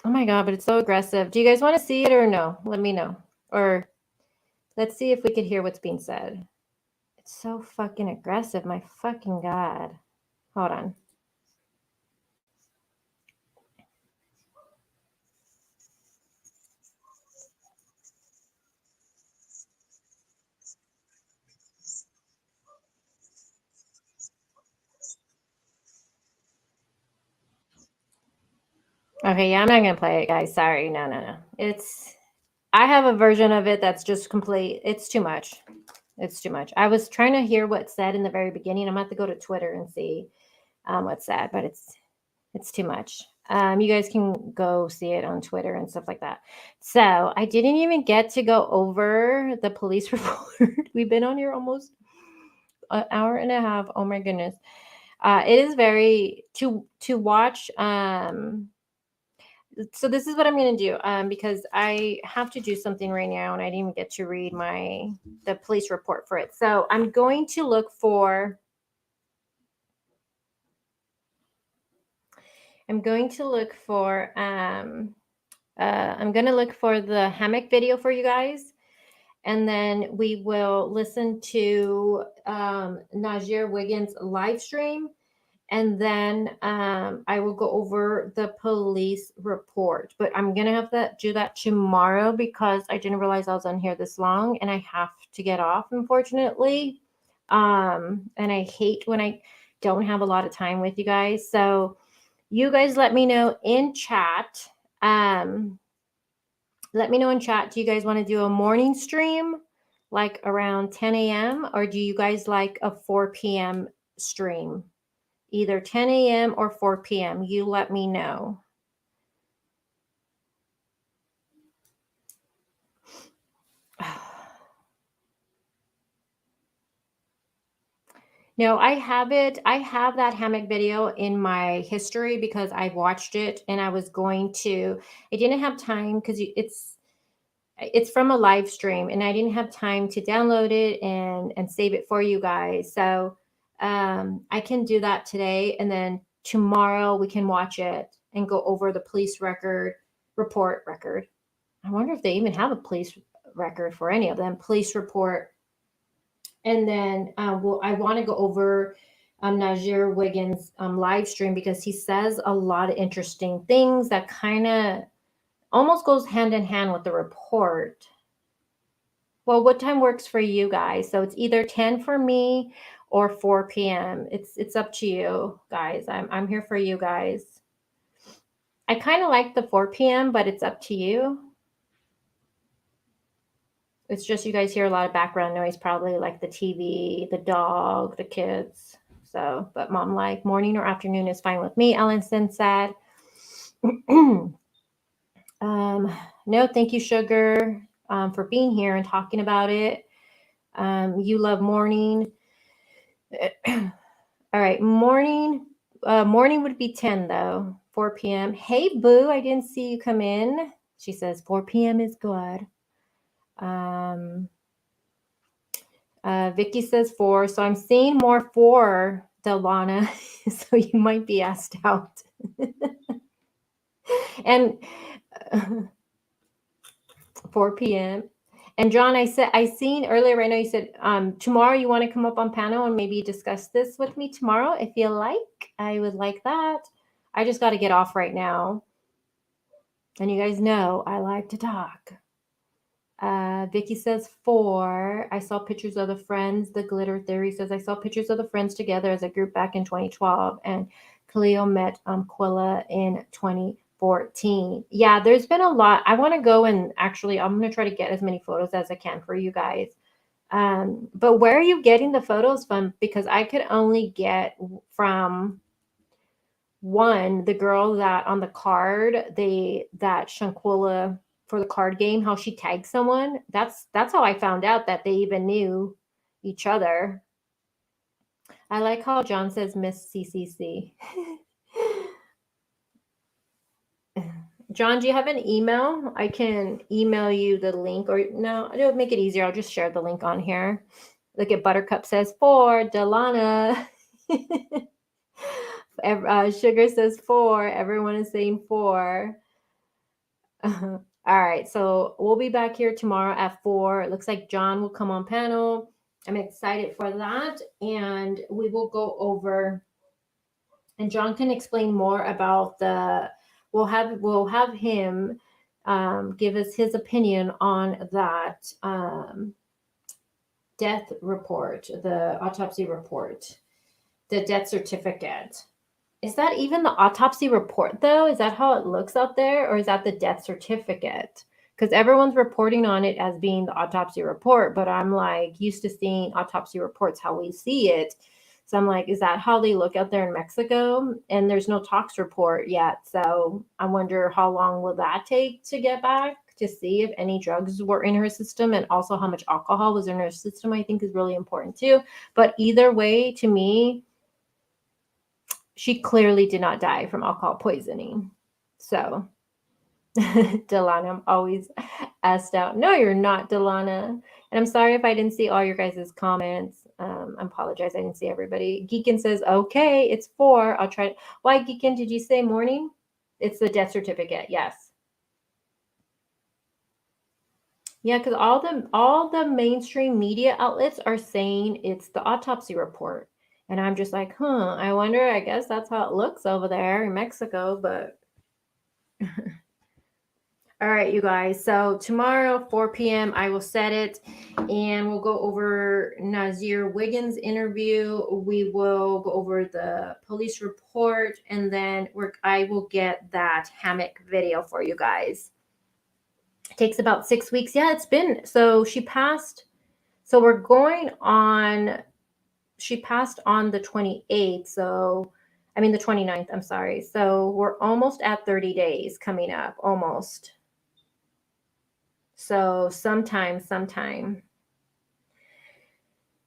my God, but it's so aggressive. Do you guys want to see it or no? Let me know. Or let's see if we could hear what's being said. It's so fucking aggressive. My fucking God. Hold on. Okay, yeah, I'm not gonna play it, guys. Sorry, no. I have a version of it that's just complete. It's too much. It's too much. I was trying to hear what's said in the very beginning. I'm gonna have to go to Twitter and see what's said, but it's too much. You guys can go see it on Twitter and stuff like that. So I didn't even get to go over the police report. We've been on here almost an hour and a half. Oh my goodness. It is very to watch. So this is what I'm going to do because I have to do something right now and I didn't even get to read the police report for it. So I'm going to look for I'm going to look for the hammock video for you guys, and then we will listen to Najir Wiggins live stream, and then I will go over the police report. But I'm gonna have to do that tomorrow because I didn't realize I was on here this long, and I have to get off, unfortunately. And I hate when I don't have a lot of time with you guys. So you guys let me know in chat. Let me know in chat. Do you guys want to do a morning stream like around 10 a.m. or do you guys like a 4 p.m. stream? Either 10 a.m. or 4 p.m. You let me know. No, I have it. I have that hammock video in my history because I watched it and I didn't have time because it's from a live stream and I didn't have time to download it and save it for you guys. So I can do that today. And then tomorrow we can watch it and go over the police report record. I wonder if they even have a police record for any of them. Police report. And then I want to go over Najir Wiggins' live stream because he says a lot of interesting things that kind of almost goes hand in hand with the report. Well, what time works for you guys? So it's either 10 for me or 4 p.m. It's up to you guys. I'm here for you guys. I kind of like the 4 p.m., but it's up to you. It's just you guys hear a lot of background noise, probably like the TV, the dog, the kids. So, but mom like morning or afternoon is fine with me. Ellison said. No, thank you, Sugar, for being here and talking about it. You love morning. All right, morning. Morning would be 10 though. 4 p.m. Hey, Boo, I didn't see you come in. She says 4 p.m. is good. Vicky says 4. So I'm seeing more 4, Delana. So you might be asked out. And 4 p.m. And John, I seen earlier right now, you said tomorrow you want to come up on panel and maybe discuss this with me tomorrow. If you like, I would like that. I just got to get off right now. And you guys know I like to talk. Vicky says 4. I saw pictures of the friends. The Glitter Theory says I saw pictures of the friends together as a group back in 2012. And Cleo met Quilla in 2014. Yeah, there's been a lot. I want to go and actually, I'm going to try to get as many photos as I can for you guys. But where are you getting the photos from? Because I could only get from one, the girl that on the card, that Shanquilla for the card game, how she tagged someone. That's how I found out that they even knew each other. I like how John says Miss CCC. John, do you have an email? I can email you the link, or no, it'll make it easier. I'll just share the link on here. Look at Buttercup says 4, Delana. Sugar says 4. Everyone is saying 4. All right, so we'll be back here tomorrow at 4. It looks like John will come on panel. I'm excited for that, and we will go over. And John can explain more about We'll have him give us his opinion on that death report, the autopsy report, the death certificate. Is that even the autopsy report, though? Is that how it looks out there? Or is that the death certificate? Because everyone's reporting on it as being the autopsy report, but I'm like used to seeing autopsy reports how we see it. So I'm like, is that how they look out there in Mexico? And there's no tox report yet. So I wonder how long will that take to get back to see if any drugs were in her system and also how much alcohol was in her system, I think is really important too. But either way, to me, she clearly did not die from alcohol poisoning. So, Delana, I'm always asked out. No, you're not, Delana. And I'm sorry if I didn't see all your guys' comments. I apologize. I didn't see everybody. Geekin says, okay, it's 4. I'll try. Why, Geekin, did you say morning? It's the death certificate. Yes. Yeah, because all the mainstream media outlets are saying it's the autopsy report. And I'm just like, I wonder, I guess that's how it looks over there in Mexico, but all right, you guys. So tomorrow, 4 p.m., I will set it and we'll go over Nazir Wiggins' interview. We will go over the police report and then I will get that hammock video for you guys. It takes about 6 weeks. Yeah, it's been. So she passed. So we're going on. She passed on the 28th. So, I mean, the 29th. I'm sorry. So we're almost at 30 days coming up. Almost. So sometime.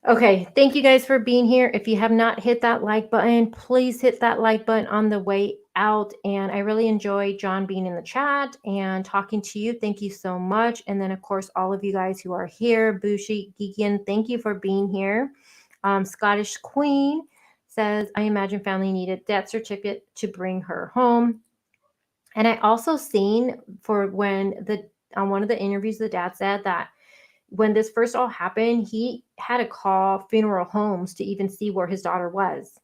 Okay, thank you guys for being here. If you have not hit that like button, please hit that like button on the way out. And I really enjoy John being in the chat and talking to you. Thank you so much. And then, of course, all of you guys who are here, Bushi, Geekin, thank you for being here. Scottish Queen says, I imagine family needed death certificate to bring her home. And I also seen on one of the interviews, the dad said that when this first all happened, he had to call funeral homes to even see where his daughter was.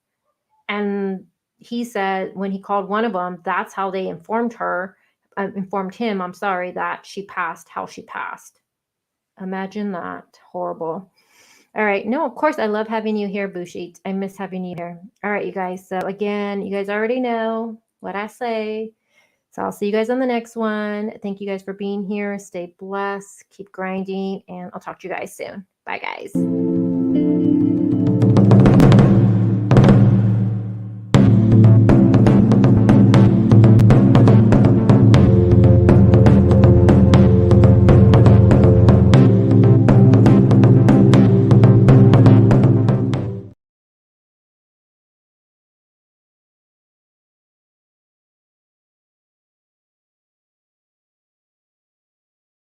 And he said when he called one of them, that's how they informed him, that she passed how she passed. Imagine that. Horrible. All right. No, of course, I love having you here, Bushi. I miss having you here. All right, you guys. So again, you guys already know what I say. So I'll see you guys on the next one. Thank you guys for being here. Stay blessed. Keep grinding. And I'll talk to you guys soon. Bye, guys.